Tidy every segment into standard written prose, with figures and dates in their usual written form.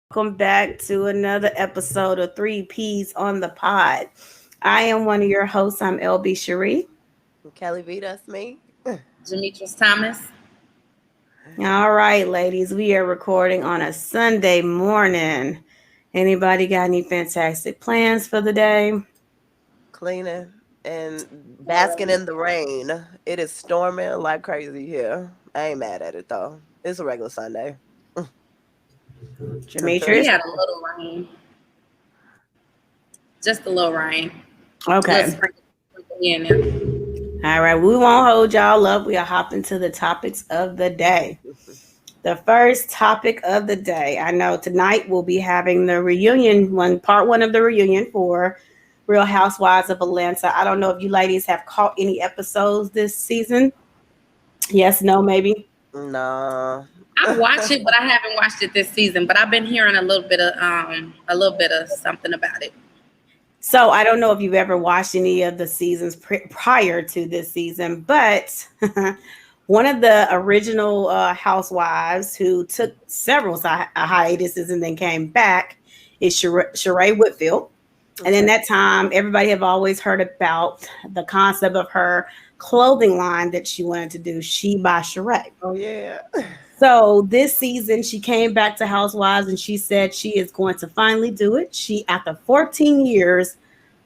welcome back to another episode of Three P's on the Pod. I am one of your hosts. I'm L.B.Shari. KellyBDasMe. Jametrice Thomas. All right, ladies, we are recording on a Sunday morning. Anybody got any fantastic plans for the day? Cleaning and basking in the rain. It is storming like crazy here. I ain't mad at it though. It's a regular Sunday. We Jametrice? had a little rain, just a little rain, a little Okay. sprinkle here and there. All right, we won't hold y'all up. We'll hop into the topics of the day. The first topic of the day. I know tonight we'll be having the reunion part one of the reunion for Real Housewives of Atlanta. I don't know if you ladies have caught any episodes this season. Yes, no, maybe. Nah. I watch it, but I haven't watched it this season. But I've been hearing a little bit of something about it. So I don't know if you've ever watched any of the seasons prior to this season, but one of the original housewives who took several hiatuses and then came back is Shereé Whitfield. And in that time, everybody have always heard about the concept of her clothing line that she wanted to do, She by Shereé. Oh yeah. So this season, she came back to Housewives and she said she is going to finally do it. She, after 14 years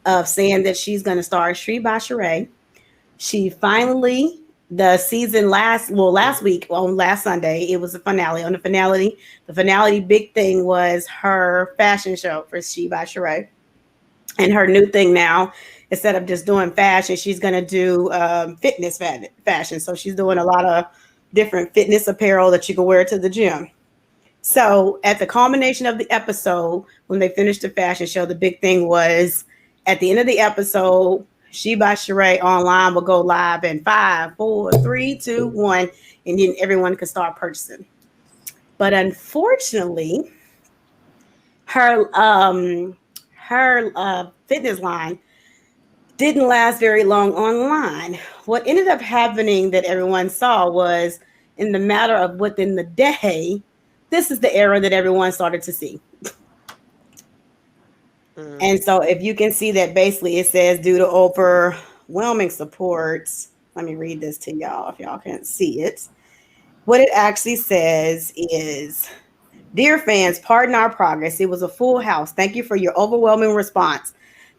of saying that she's going to start She by Shereé, she finally, last week, on last Sunday, it was the finale. On the finale big thing was her fashion show for She by Shereé. And her new thing now, instead of just doing fashion, she's going to do fitness fashion. So she's doing a lot of different fitness apparel that you can wear to the gym. So at the culmination of the episode, when they finished the fashion show, the big thing was at the end of the episode, She by Shereé online will go live in 5, 4, 3, 2, 1, and then everyone can start purchasing. But unfortunately, her fitness line didn't last very long online. What ended up happening that everyone saw was in the matter of within the day, this is the error that everyone started to see. And so if you can see that basically it says due to overwhelming support, let me read this to y'all if y'all can't see it. What it actually says is, dear fans, pardon our progress. It was a full house. Thank you for your overwhelming response.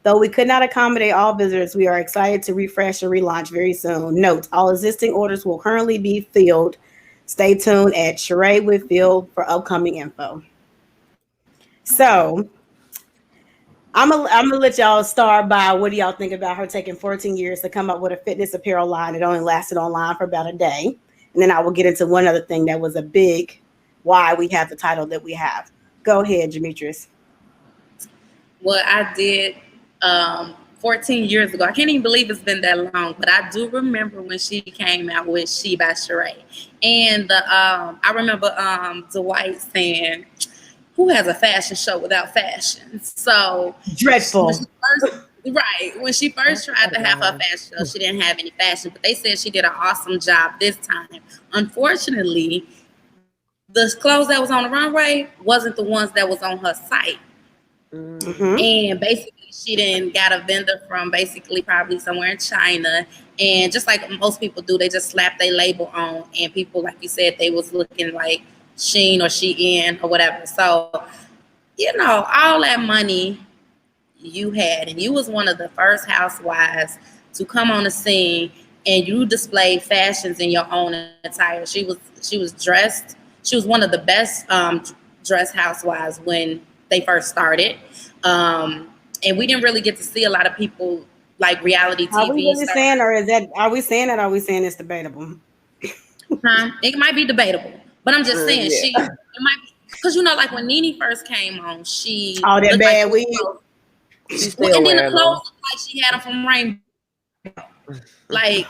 Though we could not accommodate all visitors, we are excited to refresh and relaunch very soon. Note, all existing orders will currently be filled. Stay tuned at Shereé Whitfield for upcoming info. So I'm gonna let y'all start by what do y'all think about her taking 14 years to come up with a fitness apparel line. It only lasted online for about a day. And then I will get into one other thing that was a big why we have the title that we have. Go ahead, Jametrice. What I did 14 years ago, I can't even believe it's been that long, but I do remember when she came out with She by Shereé. And I remember Dwight saying, who has a fashion show without fashion? So Dreadful. when she first tried to have her fashion show, she didn't have any fashion, but they said she did an awesome job this time. Unfortunately, the clothes that was on the runway wasn't the ones that was on her site. Mm-hmm. And basically she then got a vendor from basically probably somewhere in China, and just like most people do, they just slap their label on, and people, like you said, they was looking like Sheen or Shein or whatever. So all that money you had, and you was one of the first housewives to come on the scene, and you displayed fashions in your own attire. She was dressed. She was one of the best dressed housewives when they first started. And we didn't really get to see a lot of people like reality TV. Are we really saying, or are we saying that? Or are we saying it's debatable? It might be debatable, but I'm just saying it might be, because like when Nene first came on, she that bad like wig. And then the clothes looked like she had them from Rainbow. Like,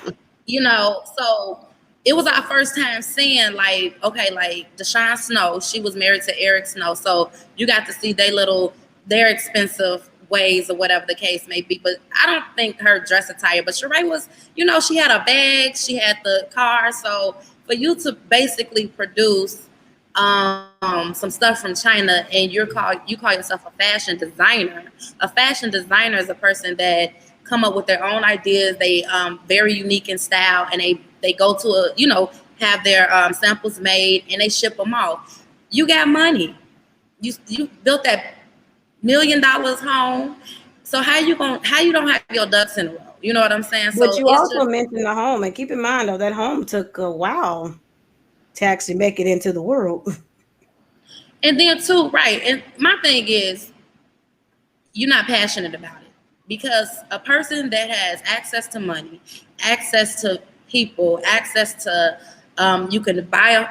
so it was our first time seeing like Deshaun Snow. She was married to Eric Snow, so you got to see their expensive ways or whatever the case may be. But I don't think her dress attire. But Shereé was, she had a bag, she had the car. So for you to basically produce some stuff from China, and you call yourself a fashion designer. A fashion designer is a person that come up with their own ideas. They very unique in style, and they go to a have their samples made and they ship them off. You got money. You built that $1 million home. So how you don't have your ducks in a row? You know what I'm saying? But So you also mentioned the home, and keep in mind though that home took a while to actually make it into the world. And then too, right. And my thing is, you're not passionate about it, because a person that has access to money, access to people, access to you can buy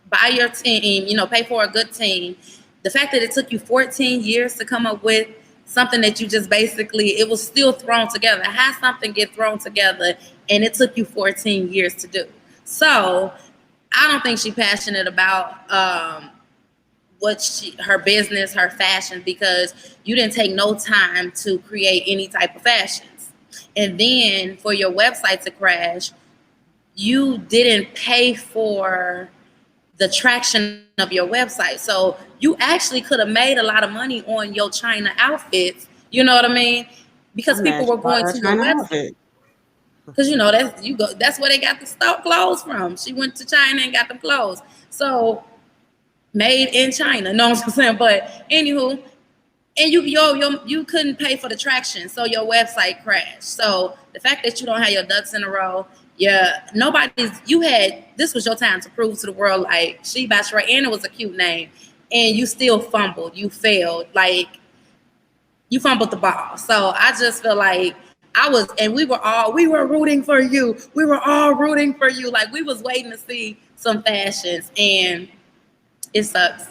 buy your team, pay for a good team. The fact that it took you 14 years to come up with something that you just basically, it was still thrown together. How something get thrown together and it took you 14 years to do? So I don't think she's passionate about her business, her fashion, because you didn't take no time to create any type of fashions. And then for your website to crash, you didn't pay for the traction of your website. So you actually could have made a lot of money on your China outfits. You know what I mean? Because people were going to your website. Because that's where they got the stock clothes from. She went to China and got them clothes. So made in China. Know what I'm saying? But anywho, and you couldn't pay for the traction, so your website crashed. So the fact that you don't have your ducks in a row, this was your time to prove to the world, like, Shereé, and it was a cute name, and you still fumbled, you failed, like you fumbled the ball. So I just feel like we were rooting for you. We were all rooting for you. Like, we was waiting to see some fashions, and it sucks.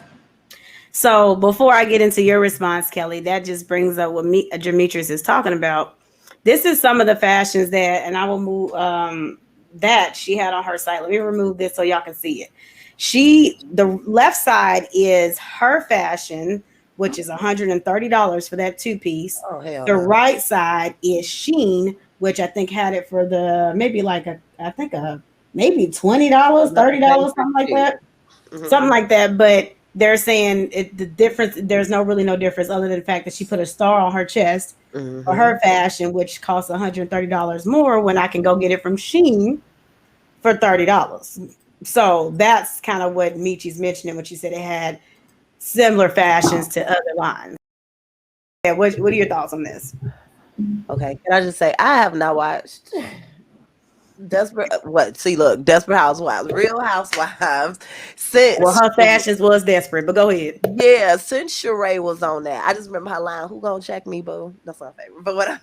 So before I get into your response, Kelly, that just brings up what Jametrice is talking about. This is some of the fashions and I will move that she had on her site. Let me remove this so y'all can see it. The left side is her fashion, which is $130 for that 2-piece. Oh, hell the no. right side is Shein, which I think had it for maybe $20, $30, something like that. Mm-hmm. Something like that. But they're saying the difference, there's really no difference other than the fact that she put a star on her chest for her fashion, which costs $130 more when I can go get it from Shein for $30. So that's kind of what Michi's mentioning when she said it had similar fashions to other lines. Yeah, what are your thoughts on this? Okay, can I just say I have not watched Desperate Housewives, Real Housewives since. Well, her fashions was desperate, but go ahead. Yeah, since Shereé was on that, I just remember her line, "Who gonna check me, boo?" That's my favorite. But whatever.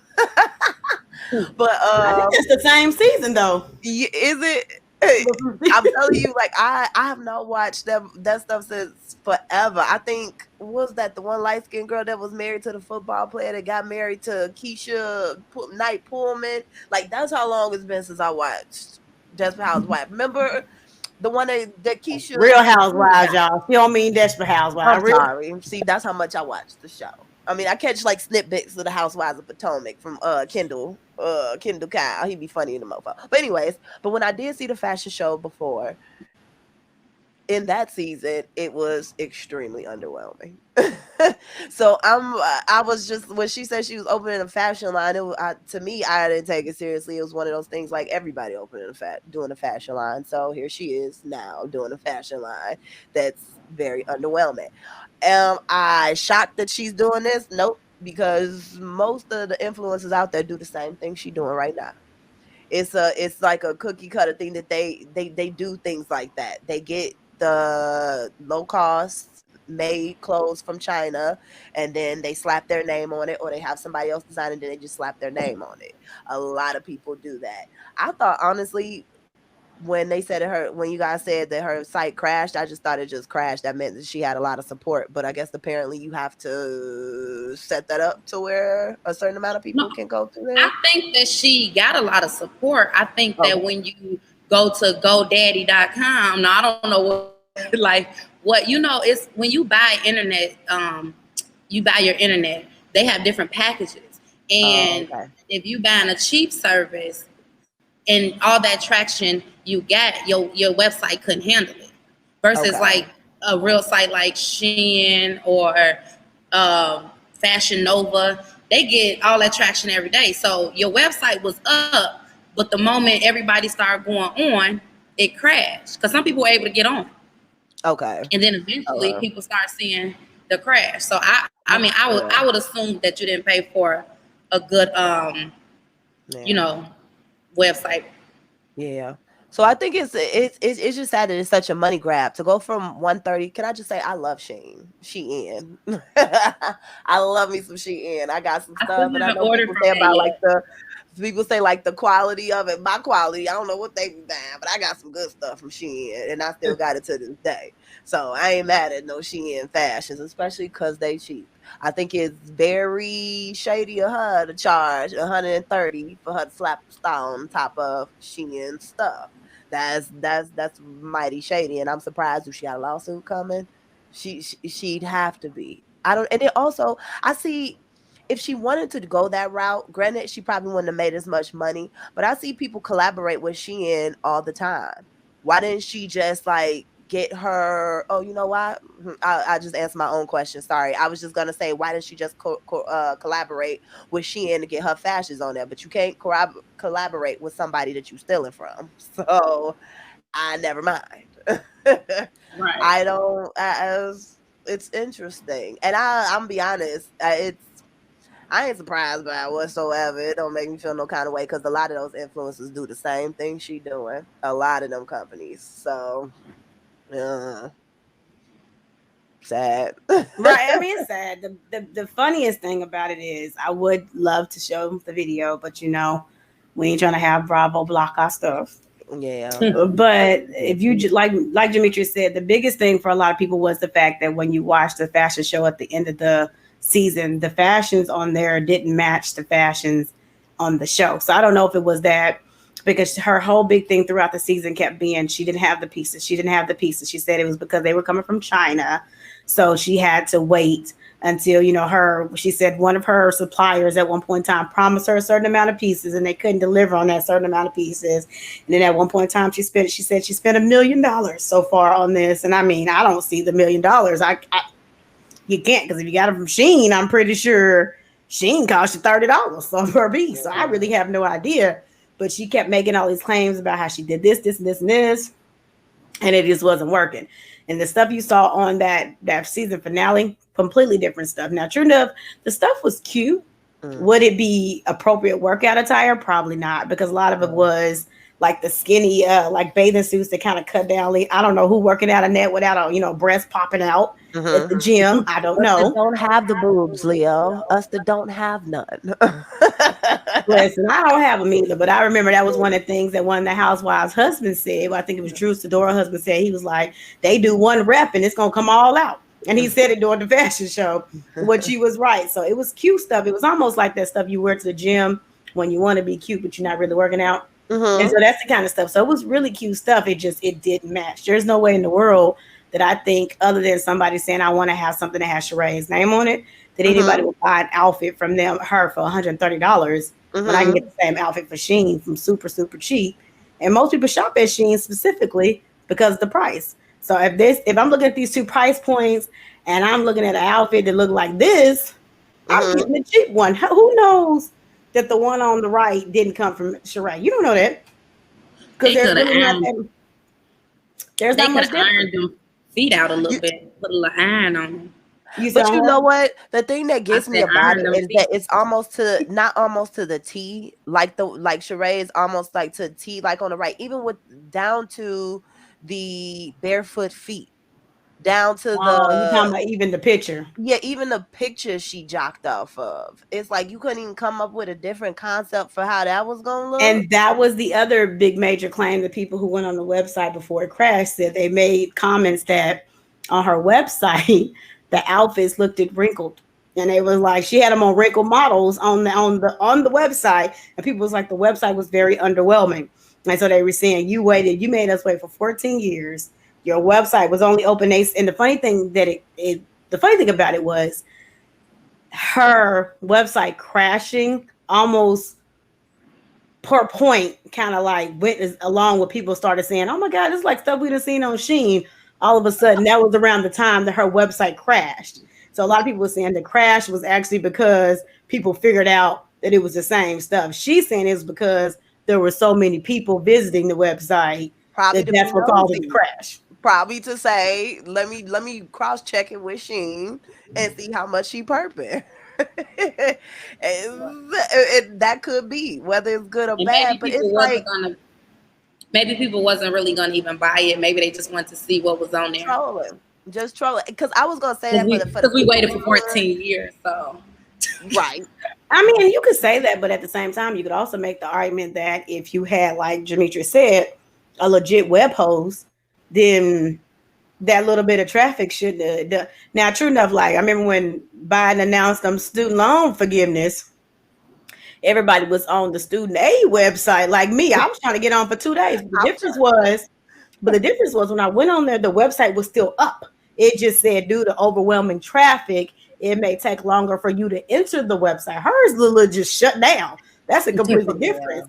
But I think it's the same season though. Is it? I'm telling you, like I have not watched that stuff since forever. I think was that the one light skinned girl that was married to the football player that got married to Keisha Knight Pullman. Like that's how long it's been since I watched Desperate Housewives. Remember the one that Keisha Real Housewives, y'all. You don't mean Desperate Housewives. I'm sorry. See, that's how much I watched the show. I mean, I catch like snippets of the Housewives of Potomac from Kendall Kyle. He'd be funny in the mofo. But anyways, when I did see the fashion show before, in that season, it was extremely underwhelming. So I was just, when she said she was opening a fashion line, to me, I didn't take it seriously. It was one of those things like everybody doing a fashion line. So here she is now doing a fashion line that's very underwhelming. Am I shocked that she's doing this? Nope, because most of the influencers out there do the same thing she's doing right now. It's like a cookie cutter thing that they do things like that. They get the low cost made clothes from China and then they slap their name on it, or they have somebody else design it and then they just slap their name on it. A lot of people do that. I thought honestly, when they said when you guys said that her site crashed, I just thought it just crashed. That meant that she had a lot of support, but I guess apparently you have to set that up to where a certain amount of people can go through there. I think that she got a lot of support. I think that when you go to GoDaddy.com, now I don't know it's when you buy internet, you buy your internet, they have different packages. And if you buying a cheap service and all that traction, you got, your website couldn't handle it. Versus like a real site like Shein or Fashion Nova, they get all that traction every day. So your website was up, but the moment everybody started going on, it crashed because some people were able to get on. Okay. And then eventually people start seeing the crash. So I would assume that you didn't pay for a good website. Yeah. So I think it's just sad that it's such a money grab to go from 130. Can I just say I love Shein. I love me some Shein. I got some stuff, and I know people say about like the quality of it. My quality, I don't know what they be buying, but I got some good stuff from Shein, and I still got it to this day. So I ain't mad at no Shein fashions, especially because they cheap. I think it's very shady of her to charge $130 for her to slap a star on top of Shein stuff. That's mighty shady, and I'm surprised if she got a lawsuit coming. She'd have to be. I don't, and it also I see if she wanted to go that route. Granted, she probably wouldn't have made as much money, but I see people collaborate with Shein all the time. Why didn't she just like get her? Oh, you know what? I just answered my own question. Sorry, I was just gonna say, why didn't she just collaborate with Shein to get her fashions on there? But you can't collaborate with somebody that you stealing from. So I never mind. Right. I don't. It's interesting, and I'm be honest. I ain't surprised by it whatsoever. It don't make me feel no kind of way because a lot of those influencers do the same thing she doing. A lot of them companies. So. Sad. Right. I mean, it's sad. The funniest thing about it is I would love to show the video, but we ain't trying to have Bravo block our stuff. Yeah. But if you like Jametrice said, the biggest thing for a lot of people was the fact that when you watch the fashion show at the end of the season, the fashions on there didn't match the fashions on the show. So I don't know if it was that, because her whole big thing throughout the season kept being she didn't have the pieces. She didn't have the pieces. She said it was because they were coming from China. So she had to wait until, she said one of her suppliers at one point in time promised her a certain amount of pieces and they couldn't deliver on that certain amount of pieces. And then at one point in time, she said she spent $1 million so far on this. And I mean, I don't see the $1 million. You can't, because if you got it from Shein, I'm pretty sure Shein cost you $30 per piece. So I really have no idea. But she kept making all these claims about how she did this, and this, and it just wasn't working. And the stuff you saw on that season finale, completely different stuff. Now, true enough, the stuff was cute. Would it be appropriate workout attire? Probably not, because a lot of it was like the skinny, like bathing suits that kind of cut down. I don't know who working out in that without a breast popping out at the gym. I don't know. Us that don't have the boobs, Leo. Us that don't have none. Listen, I don't have them either, but I remember that was one of the things that one of the housewives' husbands said. Well, I think it was Drew Sidora husband said. He was like, they do one rep and it's gonna come all out. And he said it during the fashion show, which he was right. So it was cute stuff. It was almost like that stuff you wear to the gym when you want to be cute, but you're not really working out. And so that's the kind of stuff. So it was really cute stuff. It didn't match. There's no way in the world that I think, other than somebody saying I want to have something that has Shereé's name on it, that anybody would buy an outfit from her for $130 when I can get the same outfit for Shein from super, super cheap. And most people shop at Shein specifically because of the price. So if I'm looking at these two price points and I'm looking at an outfit that look like this, I'm getting the cheap one. Who knows that the one on the right didn't come from Shereé? You don't know that. Because there's really not that. There's not much difference. Ironed them feet out a little bit, put a little iron on them. But you know what? The thing that gets me about it is that it's not almost to the T, like Shereé is almost like to the T, like on the right, even with down to the barefoot feet, down to you're talking about even the picture. Yeah, even the picture she jocked off of. It's like you couldn't even come up with a different concept for how that was gonna look. And that was the other big major claim that people who went on the website before it crashed said. They made comments that on her website the outfits looked wrinkled, and it was like she had them on wrinkled models on the website, and people was like the website was very underwhelming. And so they were saying, you made us wait for 14 years. Your website was only open. And the funny thing about it was her website crashing almost per point kind of like went along with people started saying, oh my God, this is like stuff we'd have seen on Shein. All of a sudden, that was around the time that her website crashed. So a lot of people were saying the crash was actually because people figured out that it was the same stuff. She's saying it was because there were so many people visiting the website Probably that's what caused it to crash. Probably to say, let me cross check it with Shein and see how much she perping. That could be whether it's good or And bad, but it's like maybe people wasn't really gonna even buy it. Maybe they just wanted to see what was on there. Just trolling. Because I was gonna say that because we waited for 14 years, so right. I mean, you could say that, but at the same time, you could also make the argument that if you had, like Jametrice said, a legit web host, then that little bit of traffic should. Now, true enough, like I remember when Biden announced them student loan forgiveness, everybody was on the student aid website. Like me, I was trying to get on for 2 days. The difference was when I went on there, the website was still up. It just said due to overwhelming traffic, it may take longer for you to enter the website. Hers literally just shut down. That's a completely difference.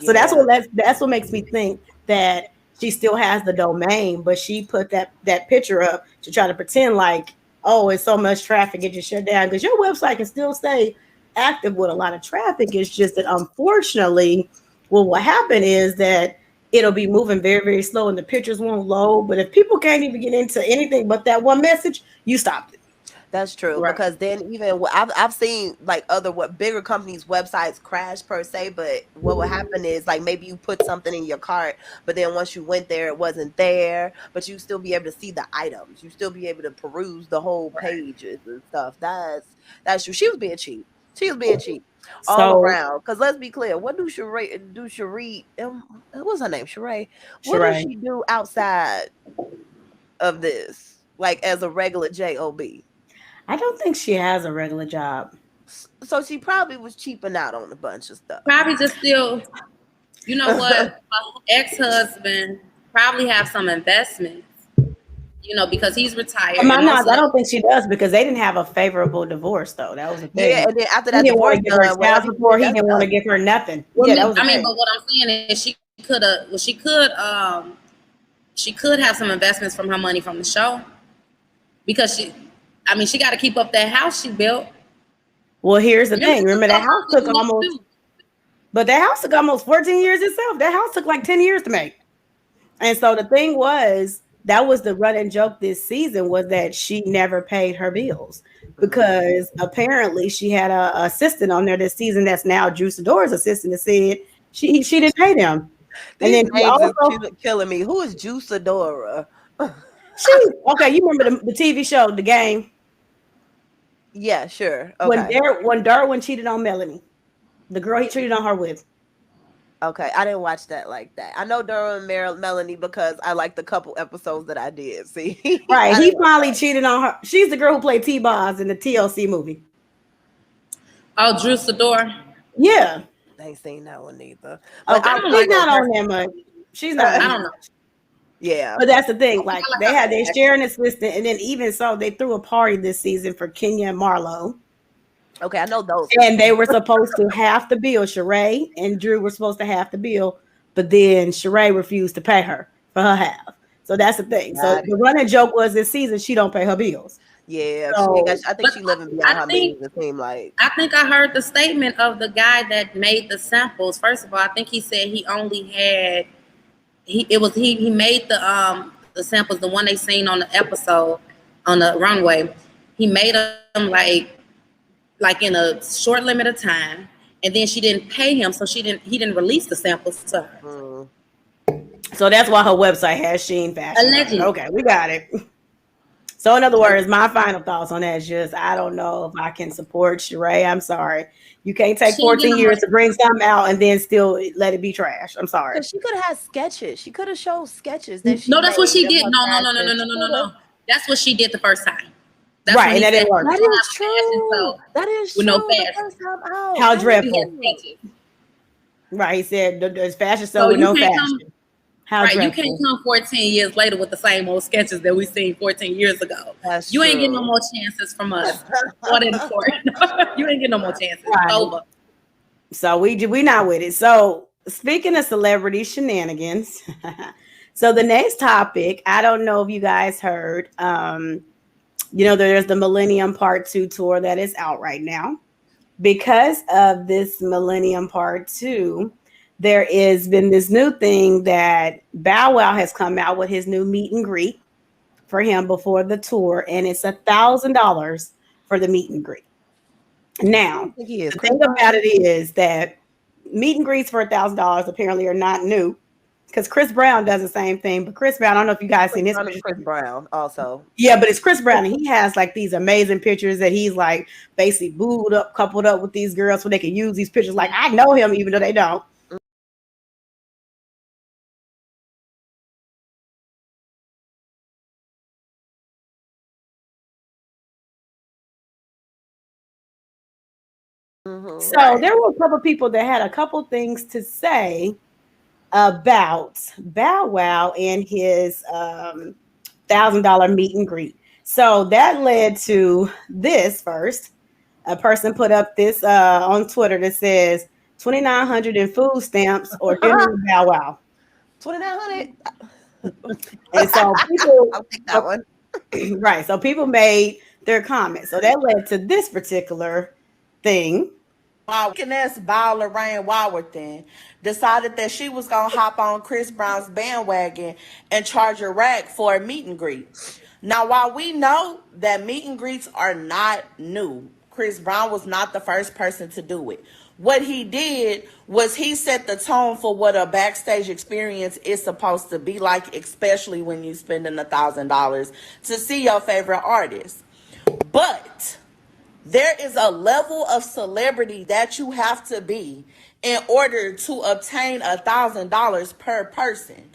So that's what makes me think that she still has the domain, but she put that picture up to try to pretend like, oh, it's so much traffic, it just shut down. Because your website can still stay active with a lot of traffic. It's just that unfortunately, what will happen is that it'll be moving very, very slow and the pictures won't load. But if people can't even get into anything but that one message, you stopped it. That's true, right. Because then even I've seen like other bigger companies' websites crash per se, but what would happen is like maybe you put something in your cart, but then once you went there, it wasn't there, but you still be able to see the items. You still be able to peruse the whole pages and stuff. That's true. She was being cheap. All around. Because let's be clear, what do Shereé? What's her name? Shereé. What does she do outside of this? Like as a regular job? I don't think she has a regular job. So she probably was cheaping out on a bunch of stuff. Probably just still, you know what? My ex-husband probably have some investments, because he's retired. I don't think she does because they didn't have a favorable divorce though. That was the thing. Yeah, and then after that divorce, he didn't want to give her nothing. Well, yeah, but what I'm saying is she could have some investments from her money from the show because she got to keep up that house she built. Well, here's the thing. Remember, that house took almost 14 years itself. That house took like 10 years to make. And so the thing was, that was the running joke this season was that she never paid her bills because apparently she had an assistant on there this season that's now Juice Adora's assistant that said she didn't pay them. These and then names are killing me. Who is Juice Adora? Okay, you remember the TV show, The Game? Yeah, sure. Okay. When Darwin cheated on Melanie, the girl he cheated on her with. Okay, I didn't watch that like that. I know Darwin Melanie because I like the couple episodes that I did see. Right, he finally cheated on her. She's the girl who played T-Boz in the TLC movie. Oh, Drew Sador. Yeah. I ain't seen that one either. But she's not on there much. She's not. I don't know. Yeah, but that's the thing. Like they share an assistant, and then even so, they threw a party this season for Kenya and Marlo. Okay, I know those. And they were supposed to half the bill. Shereé and Drew were supposed to half the bill, but then Shereé refused to pay her for her half. So that's the thing. So the running joke was this season she don't pay her bills. Yeah, I think she living beyond her means. It seemed like. I think I heard the statement of the guy that made the samples. First of all, I think he said he only had. He made the samples, the one they seen on the episode on the runway. He made them like in a short limit of time, and then she didn't pay him, so he didn't release the samples to her. So that's why her website has Shein Fashion. Allegedly. Okay, we got it. So in other words, my final thoughts on that is just I don't know if I can support Shereé. I'm sorry. You can't take 14 years to bring something out and then still let it be trash. I'm sorry. She could have had sketches. She could have showed sketches. That no, that's what she did. No. That's what she did the first time. That's right, and that didn't work. That is true. That is true. With no fashion. How dreadful. Right, he said there's fashion show with no fashion. How right, dreadful. You can't come 14 years later with the same old sketches that we seen 14 years ago. That's you true. Ain't getting no more chances from us. What in court? You ain't getting no more chances. Right. It's over. So we not with it. So speaking of celebrity shenanigans, so the next topic, I don't know if you guys heard. There's the Millennium Part Two tour that is out right now. Because of this Millennium Part Two, there is been this new thing that Bow Wow has come out with his new meet and greet for him before the tour, and it's $1,000 for the meet and greet. Now, think he is the Chris thing about Brown. it is that meet and greets for $1,000 apparently are not new because Chris Brown does the same thing. But Chris Brown, I don't know if you guys Chris seen his Brown is pictures. Chris Brown also. Yeah, but it's Chris Brown, and he has like these amazing pictures that he's like basically booed up, coupled up with these girls so they can use these pictures. Like I know him, even though they don't. So Right. there were a couple people that had a couple things to say about Bow Wow and his $1,000 meet and greet. So that led to this first. A person put up this on Twitter that says 2,900 in food stamps or dinner with Bow Wow. 2,900. And so people, I'll take that one. right? So people made their comments. So that led to this particular thing. Wickedness by Lorraine Warworthen decided that she was gonna hop on Chris Brown's bandwagon and charge a rack for a meet and greet. Now, while we know that meet and greets are not new, Chris Brown was not the first person to do it. What he did was he set the tone for what a backstage experience is supposed to be like, especially when you spending $1,000 to see your favorite artist. But there is a level of celebrity that you have to be in order to obtain $1,000 per person.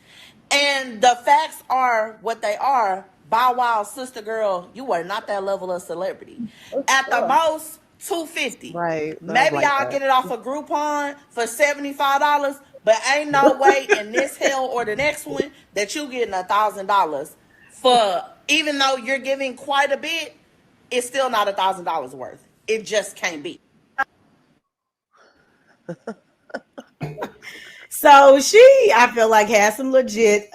And the facts are what they are. Bow Wow, sister girl, you are not that level of celebrity. At the most, 250. Right. Maybe Like I'll that. get it off of Groupon for $75, but ain't no way in this hell or the next one that you getting $1,000 for, even though you're giving quite a bit, it's still not $1,000 worth. It just can't be. So I feel like, had some legit,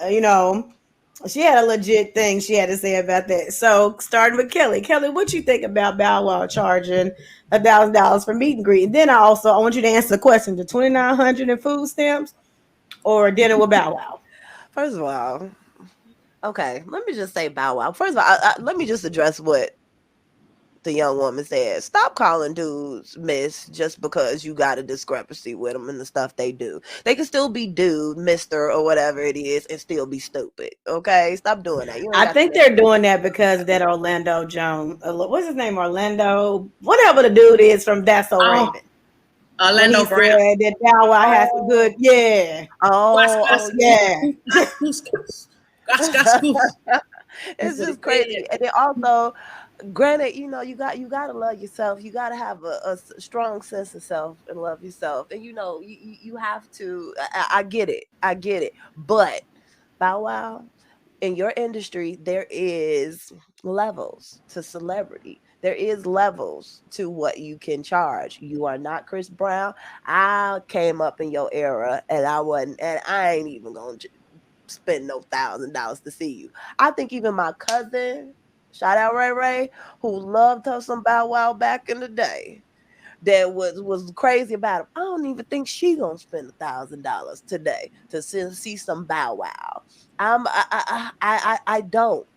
she had a legit thing she had to say about that. So starting with Kelly. Kelly, what you think about Bow Wow charging $1,000 for meet and greet? And then I want you to answer the question: the 2,900 in food stamps or dinner with Bow Wow? First of all, okay, let me just say Bow Wow. First of all, let me just address what the young woman said. Stop calling dudes miss just because you got a discrepancy with them and the stuff they do. They can still be dude, mister, or whatever it is and still be stupid. Okay? Stop doing that. You ain't I got think to. they're doing that because of that Orlando Jones. What's his name? Orlando, whatever the dude is from That's So Oh, Raven. When he Orlando said Brown. that Bow Wow has some good, yeah, Oh, yeah. it's just crazy. And then also, granted, you gotta love yourself. You gotta have a strong sense of self and love yourself. And you have to. I get it. I get it. But Bow Wow, in your industry, there is levels to celebrity. There is levels to what you can charge. You are not Chris Brown. I came up in your era, and I wasn't, and I ain't even gonna spend no $1,000 to see you. I think even my cousin, shout out Ray Ray, who loved her some Bow Wow back in the day, that was crazy about him. I don't even think she gonna spend $1,000 today to see some Bow Wow. I don't.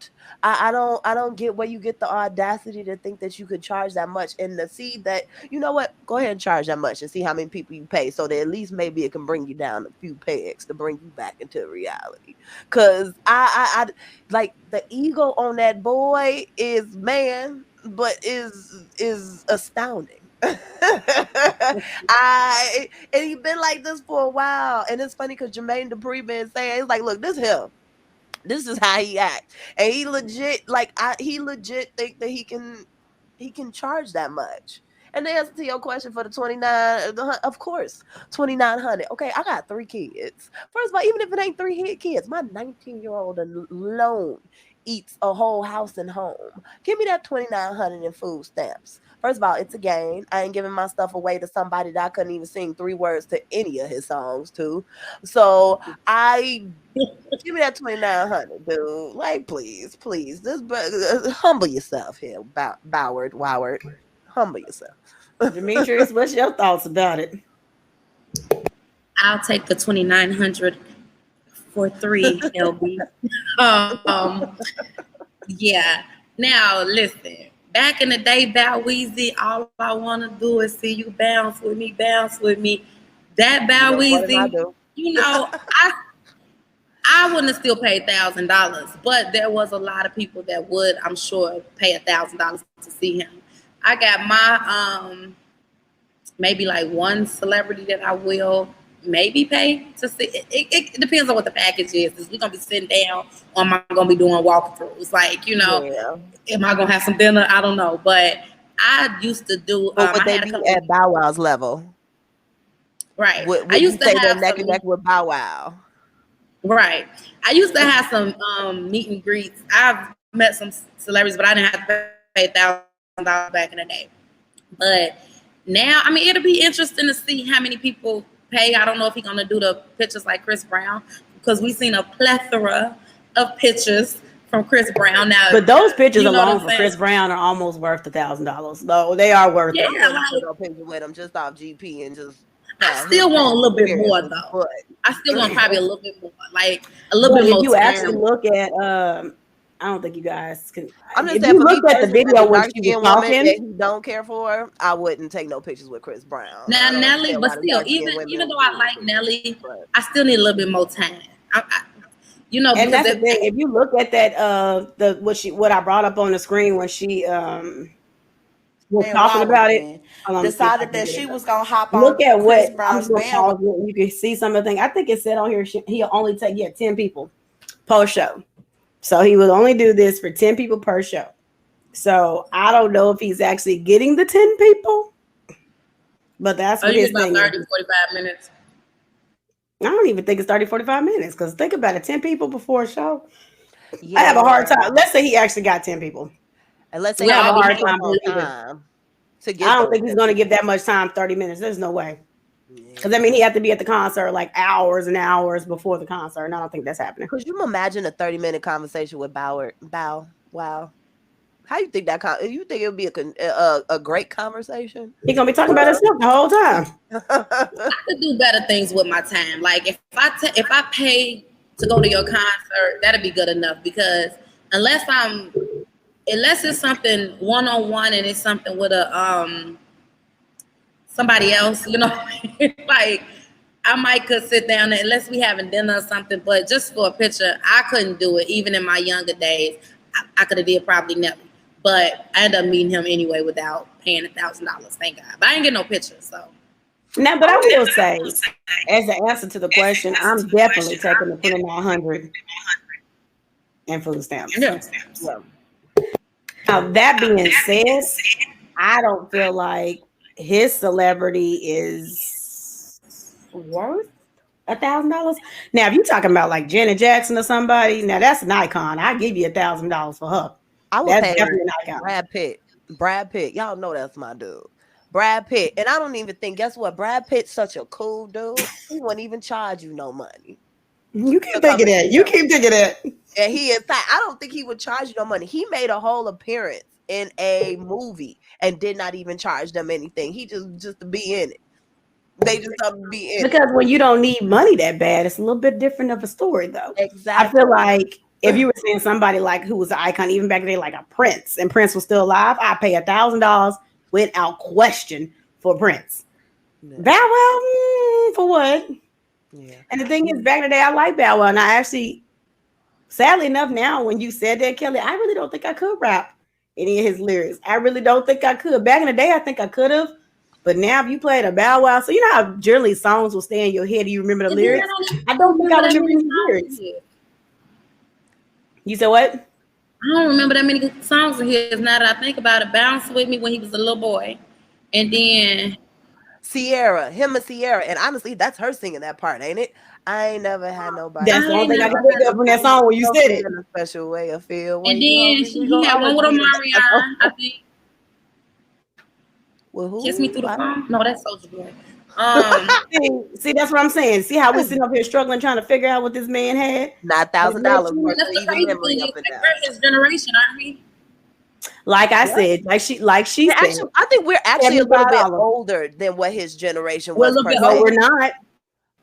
I don't get where you get the audacity to think that you could charge that much and to see that, you know what, go ahead and charge that much and see how many people you pay so that at least maybe it can bring you down a few pegs to bring you back into reality. Cause I like the ego on that boy is but is astounding. And he been like this for a while, and it's funny because Jermaine Dupri been saying it's like, look, this him. This is how he acts, and he legit he legit think that he can charge that much. And the answer to your question for the 29, of course, 2,900. Okay, I got 3 kids. First of all, even if it ain't 3 kids, my 19-year-old alone eats a whole house and home. Give me that 2,900 in food stamps. First of all, it's a game. I ain't giving my stuff away to somebody that I couldn't even sing 3 words to any of his songs to. So I give me that 2,900, dude. Like, please, just humble yourself here, Boward. Humble yourself. Jametrice, what's your thoughts about it? I'll take the 2,900 for 3 LB. Yeah. Now listen. Back in the day, Bow Weezy, all I want to do is see you bounce with me. That Bow Weezy, you know, I wouldn't have still paid $1,000, but there was a lot of people that would, I'm sure, pay $1,000 to see him. I got my maybe like one celebrity that I will maybe pay to see. It depends on what the package is. Is we gonna be sitting down, or am I gonna be doing walkthroughs? Like, you know, am I gonna have some dinner? I don't know. But I used to do. But would they be at Bow Wow's level? Right. I used to have neck and neck with Bow Wow. Right. I used to have some meet and greets. I've met some celebrities, but I didn't have to pay $1,000 back in the day. But now, I mean, it'll be interesting to see how many people pay. I don't know if he's gonna do the pictures like Chris Brown, because we've seen a plethora of pictures from Chris Brown now. But those pictures alone for Chris Brown are almost worth $1,000. Though they are worth it. I'm gonna go picture with him just off GP and just. I still want a little bit more though. I still want probably a little bit more, like a little bit more. If you actually look at, I don't think you guys can. I'm just if saying, you look at the video when she was talking, that he don't care for, I wouldn't take no pictures with Chris Brown. Now Nelly, but still, even though I like Nelly, I still need a little bit more time. You know, and that's the thing. If you look at that, what I brought up on the screen when she was talking about it, decided that she was gonna hop on. Look at Chris what Brown's band. You can see some of the things. I think it said on here he'll only take 10 people per show. So he will only do this for 10 people per show. So I don't know if he's actually getting the 10 people, but that's what his thing 30, 45 minutes. I don't even think it's 30, 45 minutes, because think about it, 10 people before a show. Yeah. I have a hard time. Let's say he actually got 10 people. And let's say I have a hard time. I don't think he's going to give that much time, 30 minutes. There's no way. Because I mean, he had to be at the concert like hours and hours before the concert, and I don't think that's happening. Could you imagine a 30-minute conversation with Bow Wow? How you think that? You think it would be a great conversation? He's gonna be talking about himself the whole time. I could do better things with my time. Like if I pay to go to your concert, that'd be good enough. Because unless it's something one-on-one and it's something with a somebody else, you know, like I could sit down and unless we having dinner or something, but just for a picture, I couldn't do it. Even in my younger days, I could have did probably Nelly, but I ended up meeting him anyway without paying $1,000. Thank God. But I didn't get no pictures, so. Now, but I will say, as an answer to the question, I'm definitely taking the 2,900 and food stamps. Yeah. Now, that being said, I don't feel like his celebrity is worth $1,000. Now, if you're talking about like Janet Jackson or somebody, now that's an icon. I give you $1,000 for her. I would pay definitely an icon. Brad Pitt. Y'all know that's my dude. Brad Pitt. And I don't even think, guess what? Brad Pitt's such a cool dude. He wouldn't even charge you no money. You keep thinking that. You keep thinking that. And he, in fact, I don't think he would charge you no money. He made a whole appearance in a movie and did not even charge them anything. He just to be in it. They just have to be in because when you don't need money that bad, it's a little bit different of a story, though. Exactly. I feel like if you were saying somebody like who was an icon, even back then, like a Prince, and Prince was still alive, I'd pay $1,000 without question for Prince. Yeah. Bow Wow, for what? Yeah. And the thing is, back in the day, I like Bow Wow, and I actually, sadly enough, now when you said that, Kelly, I really don't think I could rap any of his lyrics. I really don't think I could. Back in the day, I think I could have. But now, if you played a Bow Wow, so you know how generally songs will stay in your head. You remember the lyrics. I don't think I remember any lyrics. You said what? I don't remember that many songs of his. Now that I think about it, "Bounce With Me" when he was a little boy, and then Sierra, him and Sierra, and honestly, that's her singing that part, ain't it? I ain't never had nobody. That's the only thing I can think of from that song when you said it. In a special way, I feel. And then he had one with Omarion, I think. With who? Kiss Me Through the Phone? No, that's Soulja Boy. See, that's what I'm saying. See how we're sitting up here struggling trying to figure out what this man had? Not $1,000 worth That's of the even crazy memory thing. up and down. We're his generation, aren't we? Like I Yeah. said, like she Yeah, said, actually, I think we're actually a little bit $75. older than what his generation We're a was. little bit per se. No, we're not.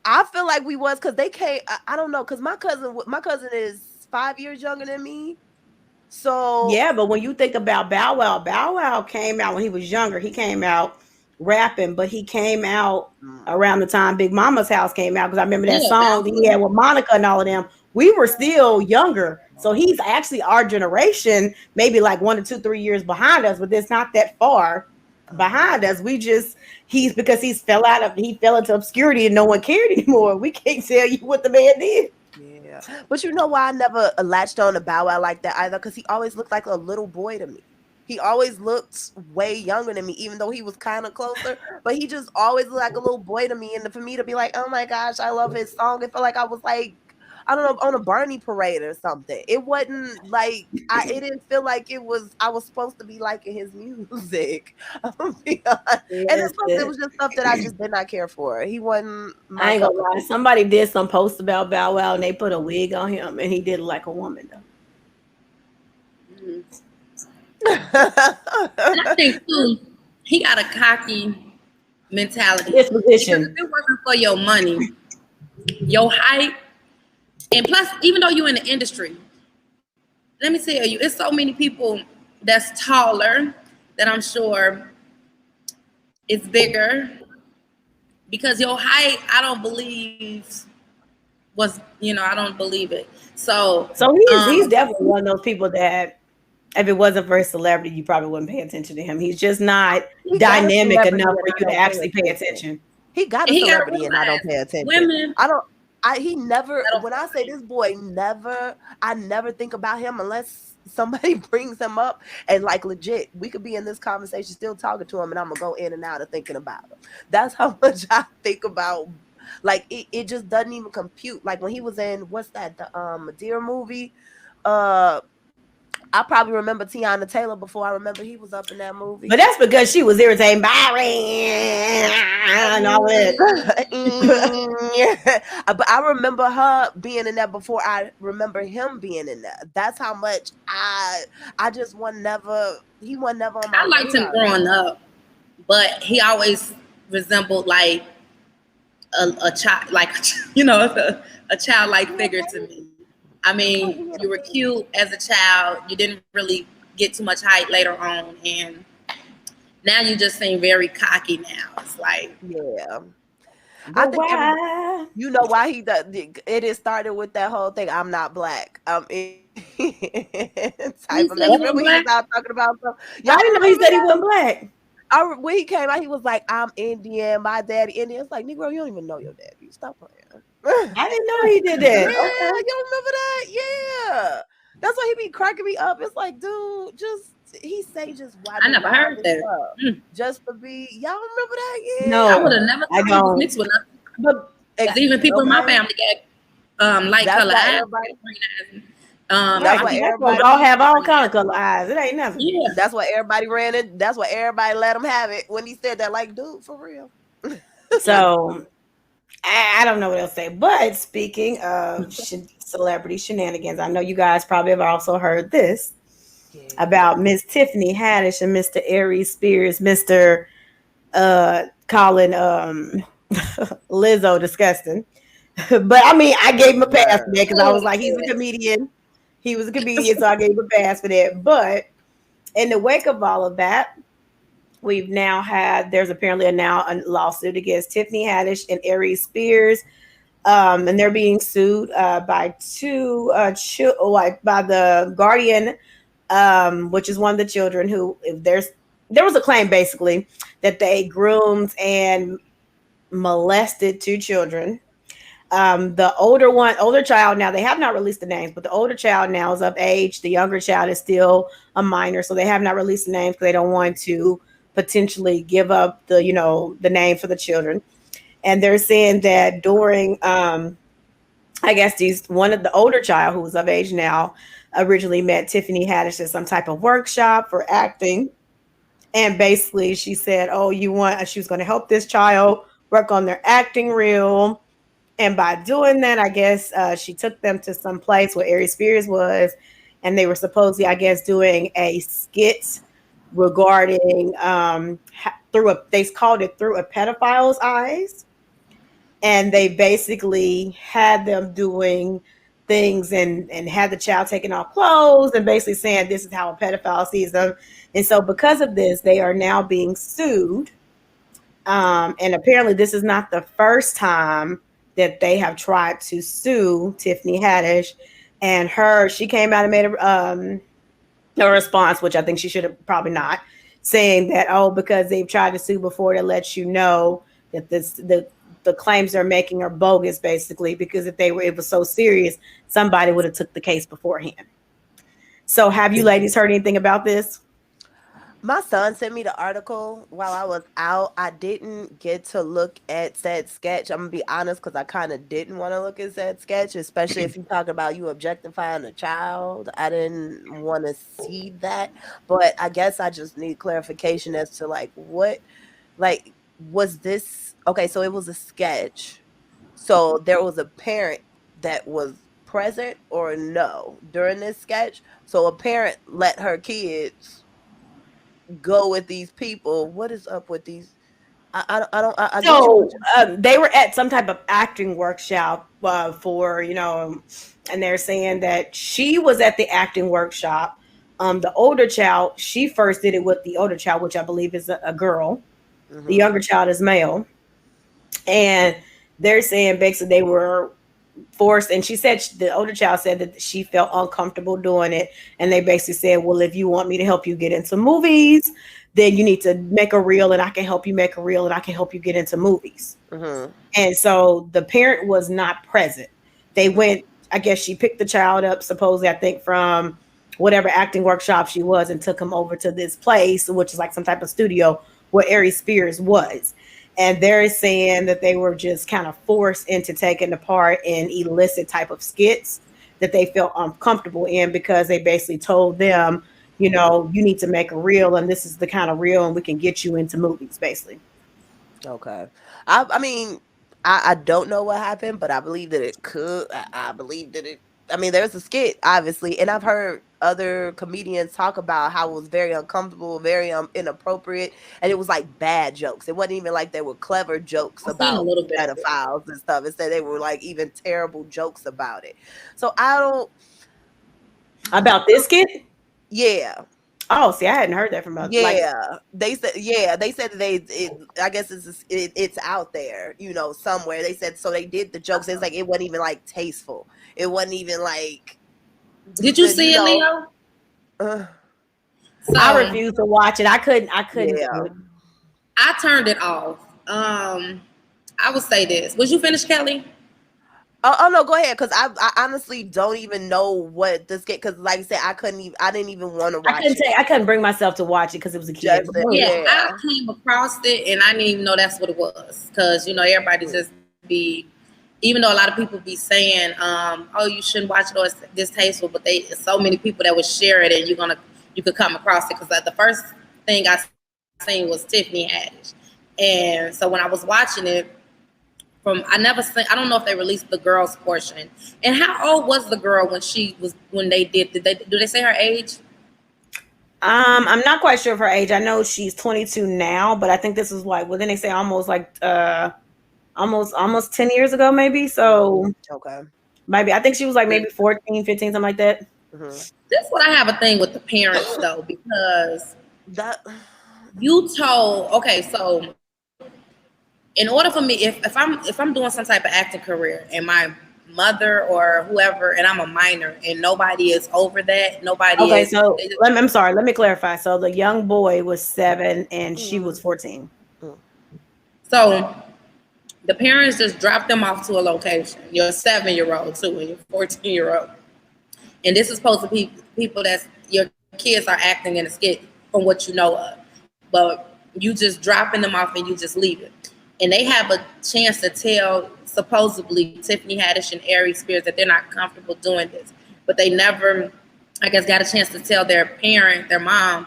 I feel like we was because they came. I don't know because my cousin is 5 years younger than me. So Yeah, but when you think about Bow Wow came out when he was younger. He came out rapping, but he came out around the time Big Mama's House came out because I remember that Yeah, song that he had with Monica and all of them. We were still younger, so he's actually our generation, maybe like 1 to 2, 3 years behind us, but it's not that far behind us. Because he fell into obscurity and no one cared anymore. We can't tell you what the man did. yeah, but you know why I never latched on to Bow Wow like that either? Because he always looked like a little boy to me. He always looked way younger than me, even though he was kind of closer. But he just always looked like a little boy to me. And for me to be like, oh my gosh, I love his song, it felt like I was like, I don't know, on a Barney parade or something. It wasn't like it didn't feel like I was supposed to be liking his music. I'm gonna be honest. And it was just stuff that I just did not care for. He wasn't my I ain't gonna cup of lie. tea. Somebody did some post about Bow Wow and they put a wig on him and he did look like a woman though. And I think too, he got a cocky mentality. Disposition. Because if it wasn't for your money, your height, and plus, even though you're in the industry, let me tell you, it's so many people that's taller that I'm sure is bigger. Because your height, I don't believe I don't believe it. So he's definitely one of those people that if it wasn't for his celebrity, you probably wouldn't pay attention to him. He's just not dynamic enough for you to actually pay attention. He got a celebrity and I don't pay attention. Women. He never, when I say this boy I never think about him unless somebody brings him up and like legit, we could be in this conversation still talking to him and I'm gonna go in and out of thinking about him. That's how much I think about, like it just doesn't even compute. Like when he was in, what's that, the Deer movie, I probably remember Tiana Taylor before I remember he was up in that movie. But that's because she was irritating Byron and all that. But I remember her being in that before I remember him being in that. That's how much I just he was never on my I liked him growing up, but he always resembled like a child, like a childlike figure to me. I mean, you were cute as a child. You didn't really get too much height later on, and now you just seem very cocky. Now it's like, yeah. I think you know why he does. It is started with that whole thing. I'm not black. Type of remember when he was out talking about stuff. I didn't know he said he wasn't black. When he came out, he was like, "I'm Indian. My daddy Indian." It's like, Negro, you don't even know your daddy. Stop playing. I didn't know he did that. Yeah, you remember that? Yeah, that's why he be cracking me up. It's like, dude, he say just why. I never heard that. Just to be, y'all remember that? Yeah. No, I would have never thought he was mixed with nothing. But even people in my family got light color eyes. That's why everybody all have all kind of color eyes. It ain't nothing. Yeah, that's why everybody ran it. That's why everybody let him have it when he said that. Like, dude, for real. So I don't know what else to say. But speaking of celebrity shenanigans, I know you guys probably have also heard this about Miss Tiffany Haddish and Mr. Aries Spears, Mr. Calling Lizzo disgusting. But I mean, I gave him a pass for that because I was like, he's a comedian. He was a comedian, so I gave him a pass for that. But in the wake of all of that, there's apparently a lawsuit against Tiffany Haddish and Aries Spears. And they're being sued by by the guardian, which is one of the children who, there was a claim basically that they groomed and molested 2 children. The older child, now they have not released the names, but the older child now is of age. The younger child is still a minor, so they have not released the names because they don't want to potentially give up the name for the children. And they're saying that during, I guess one of the older child who was of age now originally met Tiffany Haddish at some type of workshop for acting. And basically she said, oh, she was going to help this child work on their acting reel. And by doing that, I guess she took them to some place where Aries Spears was, and they were supposedly, I guess, doing a skit regarding they called it Through a Pedophile's Eyes. And they basically had them doing things and had the child taking off clothes and basically saying this is how a pedophile sees them. And so because of this, they are now being sued. And apparently this is not the first time that they have tried to sue Tiffany Haddish. And she came out and made a response, which I think she should have probably not, saying that, oh, because they've tried to sue before, to let you know that the claims they're making are bogus, basically, because if it was so serious, somebody would have took the case beforehand. So have you ladies heard anything about this? My son sent me the article while I was out. I didn't get to look at said sketch. I'm gonna be honest, because I kind of didn't want to look at said sketch, especially if you talk about you objectifying a child. I didn't want to see that, but I guess I just need clarification as to was this okay? So it was a sketch. So there was a parent that was present or no during this sketch. So a parent let her kids go with these people. What is up with these? They were at some type of acting workshop for, and they're saying that she was at the acting workshop. The older child, she first did it with the older child, which I believe is a girl. Mm-hmm. The younger child is male. And they're saying basically they were forced, and she said the older child said that she felt uncomfortable doing it, and they basically said, well, if you want me to help you get into movies, then you need to make a reel, and I can help you make a reel, and I can help you get into movies. Mm-hmm. And so the parent was not present. They went, I guess she picked the child up, supposedly, I think from whatever acting workshop she was, and took him over to this place, which is like some type of studio where Aries Spears was. And they're saying that they were just kind of forced into taking the part in illicit type of skits that they felt uncomfortable in, because they basically told them, you need to make a reel, and this is the kind of reel, and we can get you into movies, basically. Okay. I mean, I don't know what happened, but I believe that it could. I believe that it. I mean, there's a skit, obviously, and I've heard other comedians talk about how it was very uncomfortable, very inappropriate, and it was like bad jokes. It wasn't even like they were clever jokes about pedophiles and stuff. Instead, they were like even terrible jokes about it. So I don't. About this skit? Yeah. Oh, see, I hadn't heard that from others. They said that I guess it's out there, somewhere. They said, so they did the jokes. It's like, it wasn't even like tasteful. It wasn't even like. Did you see it, Leo? I refused to watch it. I couldn't. Yeah. I turned it off. I would say this. Would you finish, Kelly? Oh no, go ahead, because I honestly don't even know what this get, because like I said, I didn't even want to watch it. I couldn't bring myself to watch it because it was a kid. Yeah, I came across it and I didn't even know that's what it was, because everybody just be, even though a lot of people be saying, oh, you shouldn't watch it or it's distasteful, but so many people that would share it, and you could come across it, because the first thing I seen was Tiffany Haddish, and so when I was watching it. I don't know if they released the girl's portion. And how old was the girl when they did do they say her age? I'm not quite sure of her age. I know she's 22 now, but I think this is then they say almost 10 years ago, maybe. So okay, maybe I think she was like maybe 14, 15, something like that. Mm-hmm. This is what I have a thing with the parents though, because you told, okay, so in order for me, if I'm doing some type of acting career, and my mother or whoever, and I'm a minor, and nobody is over that, I'm sorry. Let me clarify. So the young boy was 7, and she was 14. So the parents just dropped them off to a location. You're a 7-year-old too, and you're 14-year-old, and this is supposed to be people that's your kids are acting in a skit from what you know of, but you just dropping them off and you just leave it. And they have a chance to tell, supposedly, Tiffany Haddish and Aries Spears that they're not comfortable doing this. But they never, I guess, got a chance to tell their parent, their mom,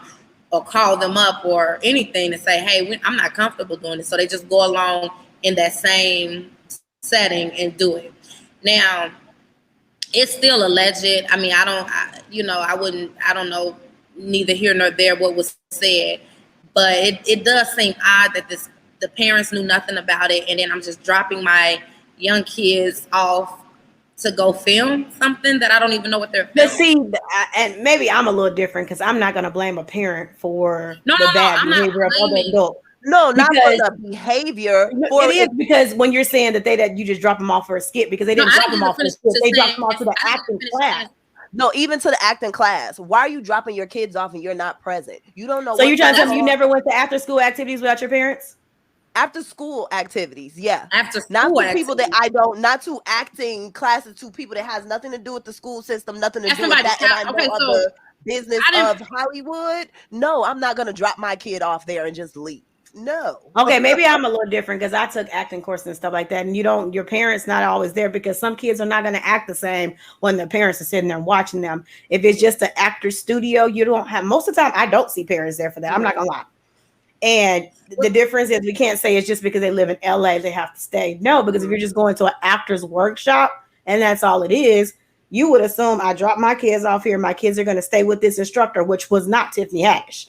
or call them up or anything to say, hey, I'm not comfortable doing this. So they just go along in that same setting and do it. Now, it's still alleged. I mean, I don't know, neither here nor there what was said, but it does seem odd that the parents knew nothing about it, and then I'm just dropping my young kids off to go film something that I don't even know what they're filming. But see, and maybe I'm a little different because I'm not going to blame a parent for the bad behavior of other adults. No, not for the behavior. It is because when you're saying that you just drop them off for a skit, because they didn't drop them off for a skit, they dropped them off to the acting class. No, even to the acting class. Why are you dropping your kids off and you're not present? You don't know. So you're trying to tell me you never went to after school activities without your parents? After school activities, yeah. After school not to people that I don't, not to acting classes, to people that has nothing to do with the school system, nothing to do with that. And I know the business of Hollywood. No, I'm not gonna drop my kid off there and just leave. No. Okay, maybe I'm a little different because I took acting courses and stuff like that, and your parents not always there because some kids are not going to act the same when their parents are sitting there and watching them. If it's just an actor studio, you don't have, most of the time I don't see parents there for that. I'm not gonna lie. And the difference is we can't say it's just because they live in LA they have to stay. No, because if you're just going to an actor's workshop and that's all it is, you would assume I drop my kids off here. My kids are going to stay with this instructor, which was not Tiffany Haddish.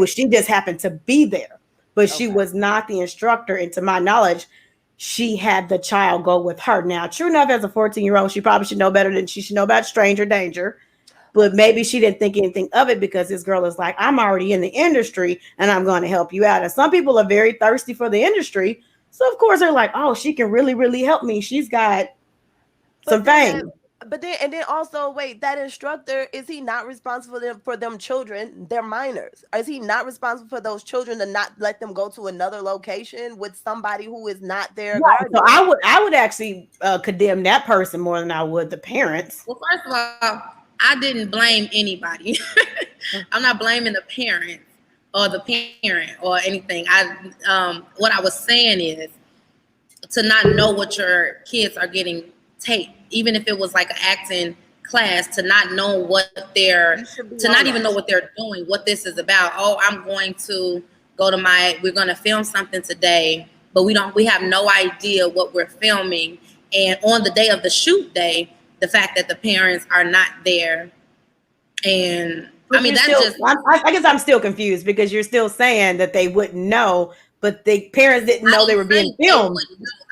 She just happened to be there, but she was not the instructor. And to my knowledge, she had the child go with her. Now, true enough, as a 14-year-old, she probably should know better than she should know about stranger danger. But maybe she didn't think anything of it because this girl is like, I'm already in the industry and I'm going to help you out. And some people are very thirsty for the industry. So, of course, they're like, oh, she can really, really help me. She's got some fame. But then also, wait, that instructor, is he not responsible for them children? They're minors. Is he not responsible for those children to not let them go to another location with somebody who is not their guardian? So I would actually condemn that person more than I would the parents. Well, first of all, I didn't blame anybody. I'm not blaming the parent or the parent or anything. What I was saying is to not know what your kids are getting taped, even if it was like an acting class, to not know what not even know what they're doing, what this is about. Oh, I'm going to we're going to film something today, but we have no idea what we're filming. And on the day of the shoot day, the fact that the parents are not there. And I mean, I guess I'm still confused because you're still saying that they wouldn't know, but the parents didn't know they were being filmed.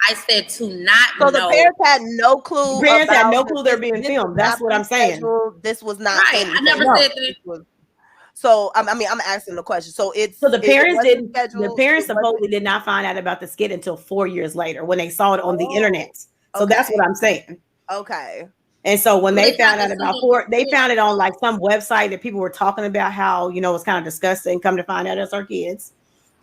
I said to not know. So the parents had no clue. The parents had no clue they're being filmed. That's what I'm saying. This was not right. I never said that. So I mean, I'm asking the question. So the parents didn't. The parents supposedly did not find out about the skit until 4 years later when they saw it on the internet. So that's what I'm saying. Okay. And so when they found out they found it on like some website that people were talking about how, it's kind of disgusting. Come to find out it's our kids.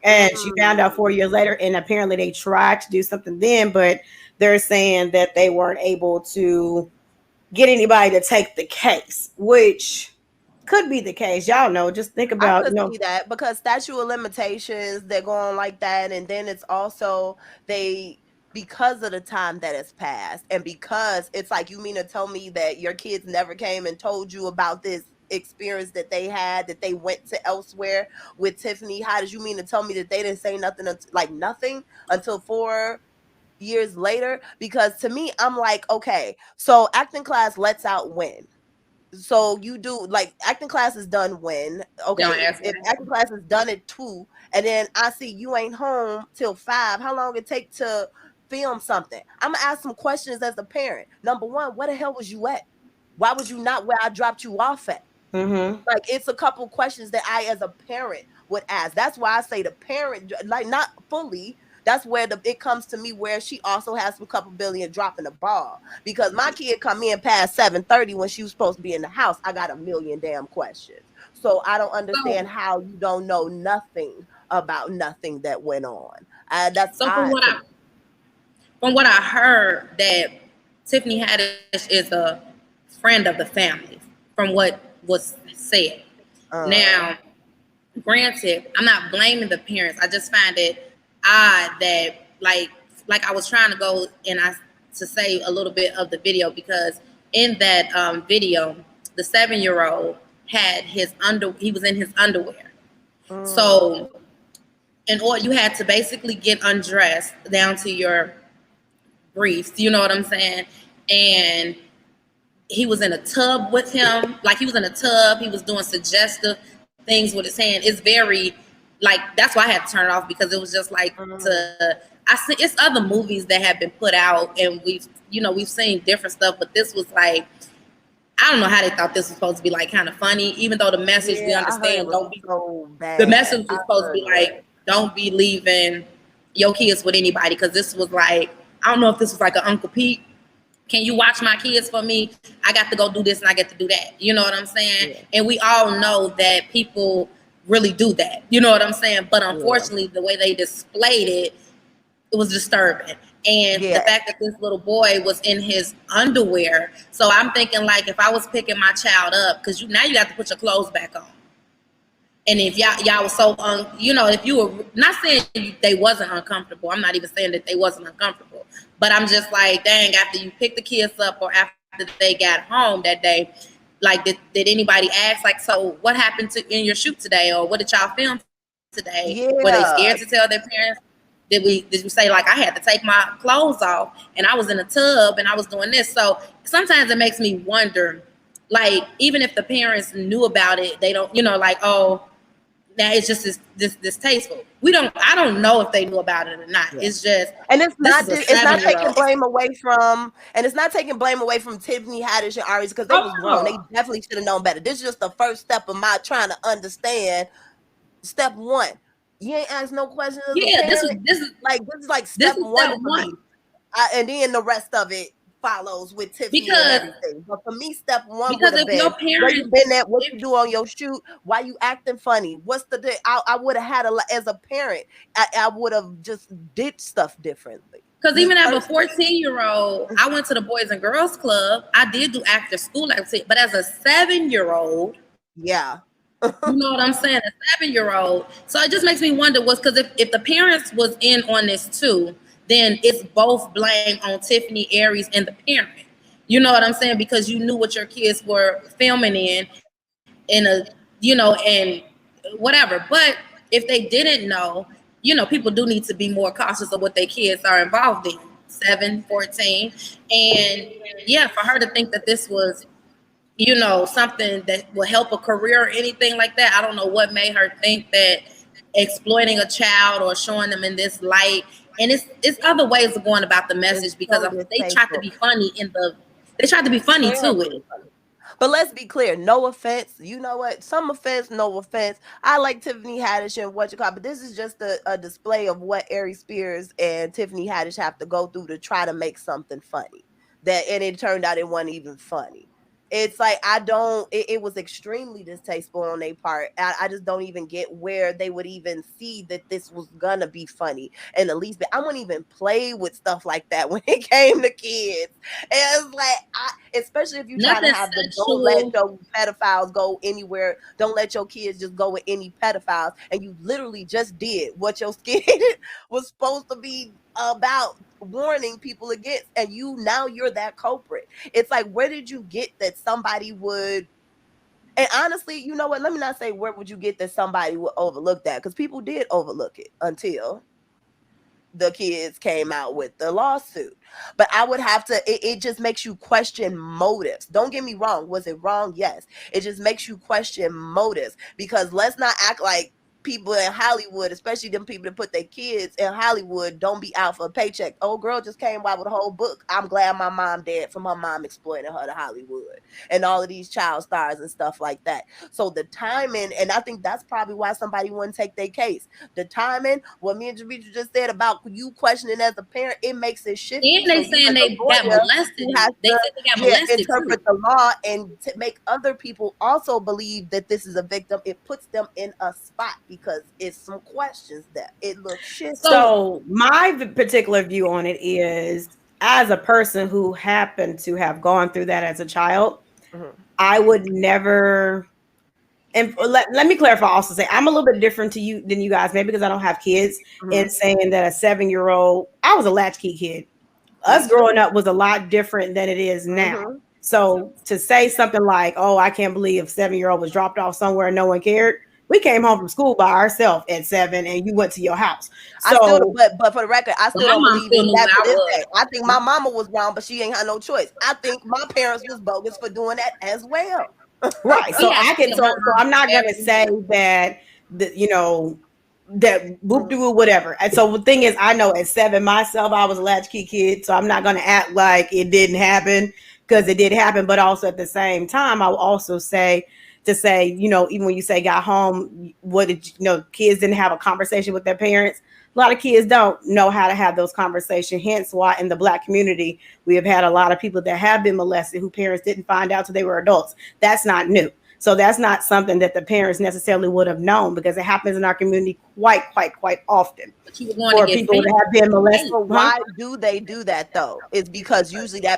And she found out 4 years later. And apparently they tried to do something then, but they're saying that they weren't able to get anybody to take the case, which could be the case. Y'all know, just think about, see that because statute of limitations, they're going like that. And then it's also because of the time that has passed, and because it's like, you mean to tell me that your kids never came and told you about this experience that they had, that they went to elsewhere with Tiffany Haddish? You mean to tell me that they didn't say nothing until 4 years later? Because to me, I'm like, okay, so acting class lets out when? So you do, like, acting class is done when? Okay, if acting class is done at 2, and then I see you ain't home till 5, how long it take to film something? I'm gonna ask some questions as a parent. Number one, where the hell was you at? Why was you not where I dropped you off at? Mm-hmm. Like, it's a couple questions that I as a parent would ask. That's why I say the parent, like, not fully. That's where it comes to me, where she also has some couple billion dropping the ball, because my kid come in past 7:30 when she was supposed to be in the house. I got a million damn questions. So I don't understand how you don't know nothing about nothing that went on. That's so from what I heard, that Tiffany Haddish is a friend of the family, from what was said. Now, granted, I'm not blaming the parents. I just find it odd that, like I was trying to go to say a little bit of the video, because in that video, the 7-year-old had he was in his underwear, So in order, you had to basically get undressed down to your briefs, you know what I'm saying? And he was in a tub with him, like he was in a tub, he was doing suggestive things with his hand. It's very, like, that's why I had to turn it off, because it was just like, I see it's other movies that have been put out and we've seen different stuff, but this was like, I don't know how they thought this was supposed to be like kind of funny, even though the message we understand don't be so bad. The message was supposed to be like, don't be leaving your kids with anybody, because this was like, I don't know if this was like an Uncle Pete, can you watch my kids for me? I got to go do this and I get to do that. You know what I'm saying? Yeah. And we all know that people really do that. You know what I'm saying? But unfortunately, the way they displayed it, it was disturbing. And the fact that this little boy was in his underwear. So I'm thinking, like, if I was picking my child up, because now you have to put your clothes back on. And if y'all was so, if you were not saying they wasn't uncomfortable, I'm not even saying that they wasn't uncomfortable, but I'm just like, dang, after you picked the kids up or after they got home that day, like, did anybody ask, like, so what happened in your shoot today, or what did y'all film today? Yeah. Were they scared to tell their parents? Did we say, like, I had to take my clothes off and I was in a tub and I was doing this? So sometimes it makes me wonder, like, even if the parents knew about it, they don't, like, oh, now it's just distasteful. I don't know if they knew about it or not. Yeah. It's just, and it's not taking blame away from Tiffany Haddish and Aries, because they was grown. They definitely should have known better. This is just the first step of my trying to understand. Step one, you ain't ask no questions. Yeah, this is like step one. And then the rest of it follows with Tiffany and everything. But for me, step one, because if your parents, where you been at, what you do on your shoot, why you acting funny, what's the day? I would have had as a parent, I would have just did stuff differently. Because even as a 14-year-old, I went to the Boys and Girls Club. I did do after school activity, but as a 7-year-old, you know what I'm saying, a 7-year-old. So it just makes me wonder, because if the parents was in on this too, then it's both blame on Tiffany, Aries, and the parent. You know what I'm saying? Because you knew what your kids were filming and whatever. But if they didn't know, people do need to be more cautious of what their kids are involved in. 7, 14. And for her to think that this was, something that will help a career or anything like that, I don't know what made her think that exploiting a child or showing them in this light. And it's other ways of going about the message, because they tried to be funny too with it. But let's be clear, no offense. You know what? Some offense, no offense. I like Tiffany Haddish and but this is just a display of what Aries Spears and Tiffany Haddish have to go through to try to make something funny. And it turned out it wasn't even funny. It's like, it was extremely distasteful on their part. I just don't even get where they would even see that this was gonna be funny. And at least I wouldn't even play with stuff like that when it came to kids. And it's like, especially if you try to have don't let your pedophiles go anywhere. Don't let your kids just go with any pedophiles. And you literally just did what your skit was supposed to be about, warning people against, and you're that culprit. It's like, where did you get that somebody would? And honestly, you know what, let me not say where would you get that somebody would overlook that, because people did overlook it until the kids came out with the lawsuit. But I would have to, it just makes you question motives. Don't get me wrong, was it wrong? Yes. It just makes you question motives, because let's not act like people in Hollywood, especially them people that put their kids in Hollywood, don't be out for a paycheck. Old girl just came out with a whole book. I'm glad my mom dead, from her mom exploiting her to Hollywood and all of these child stars and stuff like that. So the timing, and I think that's probably why somebody wouldn't take their case. The timing, what me and Jametrice just said about you questioning as a parent, it makes it shifty. And they saying they got molested. They said they got molested. Interpret the law and to make other people also believe that this is a victim. It puts them in a spot, because it's some questions that it looks shit. So my particular view on it is, as a person who happened to have gone through that as a child, I would never. And let me clarify. Also, say I'm a little bit different to you than you guys, maybe because I don't have kids. And saying that a 7-year-old, I was a latchkey kid. Us growing up was a lot different than it is now. So to say something like, "Oh, I can't believe a 7-year-old was dropped off somewhere and no one cared," We came home from school by ourselves at 7, and you went to your house. I still, So, but for the record, I still my don't mom believe still in knew that where to I this was. day. I think my mama was wrong, but she ain't had no choice. I think my parents was bogus for doing that as well. right. So Yeah, I can. my So mom I'm not gonna very say easy. that that whoop de whatever. And so the thing is, I know at 7 myself, I was a latchkey kid, so I'm not gonna act like it didn't happen because it did happen. But also at the same time, I will also say even when you say got home, what did kids didn't have a conversation with their parents. A lot of kids don't know how to have those conversations. Hence why in the Black community, we have had a lot of people that have been molested who parents didn't find out till they were adults. That's not new. So that's not something that the parents necessarily would have known because it happens in our community quite often But you were going to for get people fed. that have been molested. But why do they do that though? It's because usually they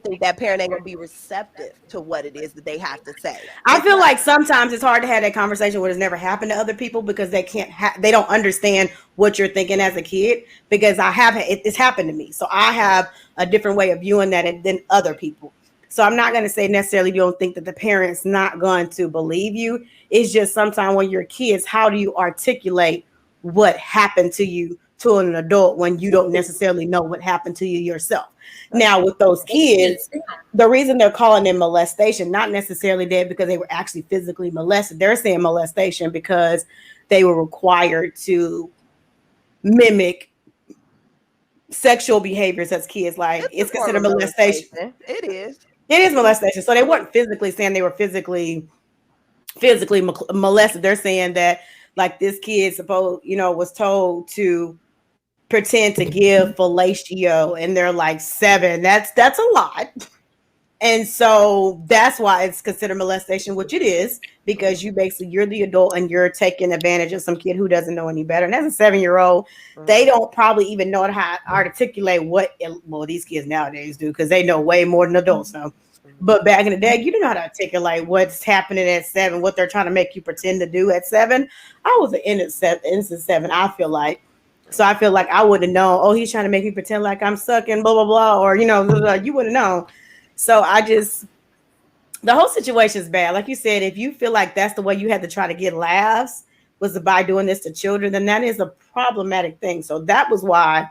think that parent ain't gonna be receptive to what it is that they have to say. I It's feel not. like sometimes it's hard to have that conversation when it's never happened to other people because they don't understand what you're thinking as a kid because it's happened to me. So I have a different way of viewing that than other people. So I'm not going to say necessarily you don't think that the parent's not going to believe you. It's just sometimes when you're kids, how do you articulate what happened to you to an adult when you don't necessarily know what happened to you yourself? Now with those kids, the reason they're calling it molestation, not necessarily that because they were actually physically molested. They're saying molestation because they were required to mimic sexual behaviors as kids. Like it's a form considered of molestation. It is. It is molestation. So they weren't physically saying they were physically molested. They're saying that like this kid was told to pretend to give fellatio and they're like 7. That's a lot. And so that's why it's considered molestation, which it is, because you're the adult and you're taking advantage of some kid who doesn't know any better. And as a 7-year-old, they don't probably even know how to articulate these kids nowadays do, because they know way more than adults know. But back in the day, you didn't know how to articulate what's happening at 7, what they're trying to make you pretend to do at 7. I was an innocent 7, I feel like. So I feel like I would have known, oh, he's trying to make me pretend like I'm sucking, blah, blah, blah. Or, you would have known. So the whole situation is bad. Like you said, if you feel like that's the way you had to try to get laughs was by doing this to children, then that is a problematic thing. So that was why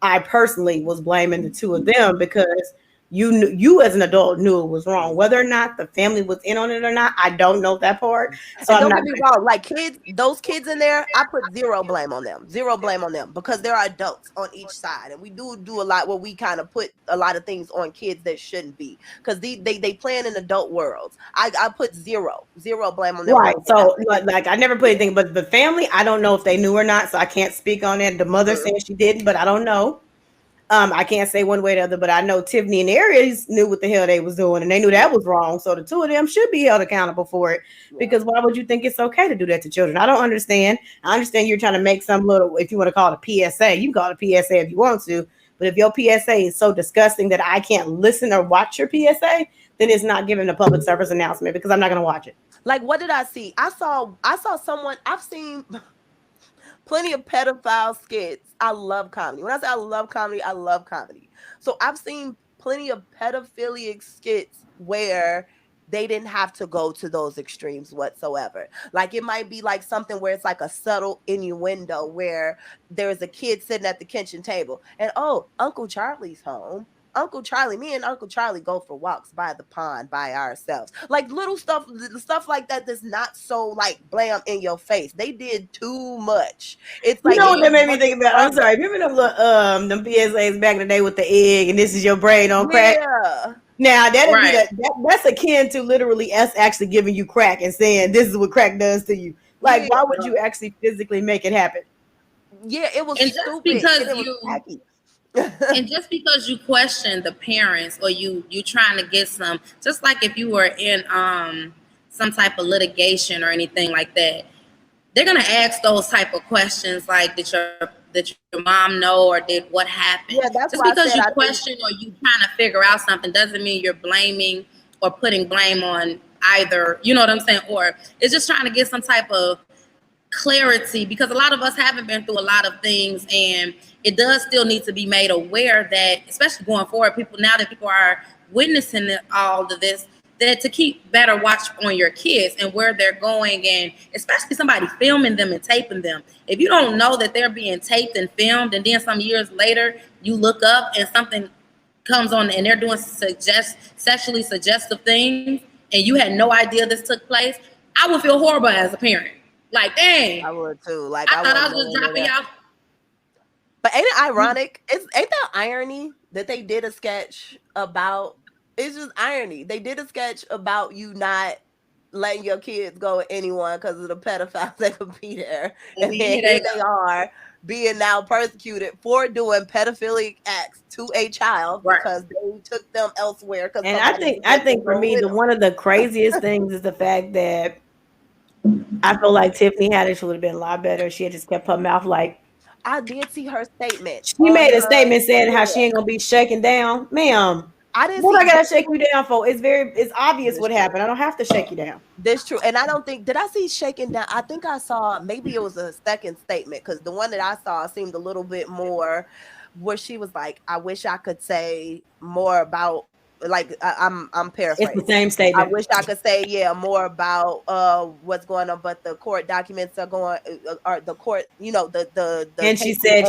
I personally was blaming the two of them, because you as an adult knew it was wrong. Whether or not the family was in on it or not, I don't know that part. So And don't get me wrong, like those kids in there, I put zero blame on them because there are adults on each side, and we do a lot where we kind of put a lot of things on kids that shouldn't be, because they playing in adult worlds. I put zero blame on them. Right. So like I never put anything, but the family, I don't know if they knew or not, so I can't speak on it. The mother saying she didn't, but I don't know. I can't say one way or the other, but I know Tiffany and Aries knew what the hell they was doing, and they knew that was wrong. So the two of them should be held accountable for it, because why would you think it's okay to do that to children? I don't understand. I understand you're trying to make some little, if you want to call it a PSA, you can call it a PSA if you want to, but if your PSA is so disgusting that I can't listen or watch your PSA, then it's not giving a public service announcement, because I'm not going to watch it. Like, what did I see? I saw someone, I've seen plenty of pedophile skits. I love comedy. When I say I love comedy, I love comedy. So I've seen plenty of pedophilic skits where they didn't have to go to those extremes whatsoever. Like, it might be like something where it's like a subtle innuendo where there's a kid sitting at the kitchen table and, oh, Uncle Charlie's home. Me and Uncle Charlie go for walks by the pond by ourselves. Like little stuff like that that's not so like blam in your face. They did too much. It's like, what that made me think about? I'm sorry. Remember them PSAs back in the day with the egg and this is your brain on crack? Yeah. Now that's akin to literally us actually giving you crack and saying this is what crack does to you. Like, why would you actually physically make it happen? Yeah, it was stupid. Because and it was tacky. And just because you question the parents or you trying to get some, just like if you were in some type of litigation or anything like that, they're gonna ask those type of questions like, did your mom know, or did what happened? Yeah, that's just because you question or you trying to figure out something doesn't mean you're blaming or putting blame on either, you know what I'm saying? Or it's just trying to get some type of clarity, because a lot of us haven't been through a lot of things, and it does still need to be made aware that, especially going forward, now that people are witnessing all of this, that to keep better watch on your kids and where they're going, and especially somebody filming them and taping them. If you don't know that they're being taped and filmed, and then some years later you look up and something comes on and they're doing sexually suggestive things, and you had no idea this took place, I would feel horrible as a parent. Like, dang, I would too. Like, I thought I was just dropping y'all. But ain't it ironic? Ain't that irony that they did a sketch about? It's just irony. They did a sketch about you not letting your kids go with anyone because of the pedophiles that could be there, and then here they are being now persecuted for doing pedophilic acts to a child because they took them elsewhere. And I think for me, one of the craziest things is the fact that I feel like Tiffany Haddish would have been a lot better if she had just kept her mouth like. I did see her statement. She made a statement saying how she ain't gonna be shaken down, ma'am. I didn't. What I gotta shake you down for? It's obvious what happened. I don't have to shake you down. That's true. And I don't think, did I see shaking down? I think I saw, maybe it was a second statement, because the one that I saw seemed a little bit more where she was like, I wish I could say more about, like, I'm paraphrasing. It's the same statement. I wish I could say, more about what's going on, but the court documents are going, or the court, the and she said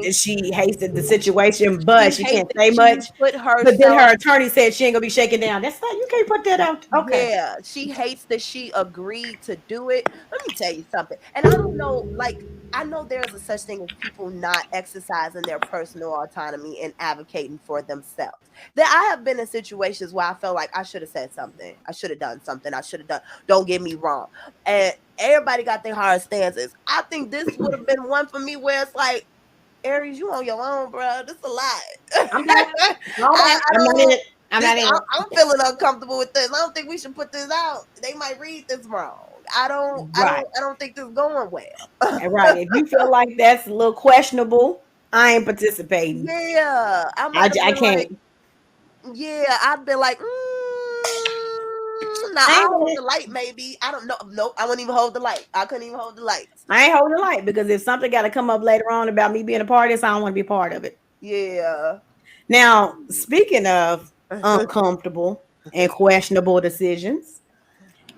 she hated the situation, but she can't say much. But then her attorney said she ain't gonna be shaken down. That's not, you can't put that out. Okay. Yeah, she hates that she agreed to do it. Let me tell you something. And I don't know, like, I know there's a such thing as people not exercising their personal autonomy and advocating for themselves. That I have been in situations where I felt like I should have said something. I should have done something. I should have done. Don't get me wrong. And everybody got their hard stances. I think this would have been one for me where it's like, Aries, you on your own, bro. This a lot. I'm feeling uncomfortable with this. I don't think we should put this out. They might read this wrong. I don't think this is going well. Right. If you feel like that's a little questionable, I ain't participating. Yeah. I can't. Yeah, I'd be like, now I'll hold the light, maybe. I don't know. Nope, I wouldn't even hold the light. I couldn't even hold the light. I ain't holding the light because if something got to come up later on about me being a part of this, I don't want to be a part of it. Yeah. Now, speaking of uncomfortable and questionable decisions,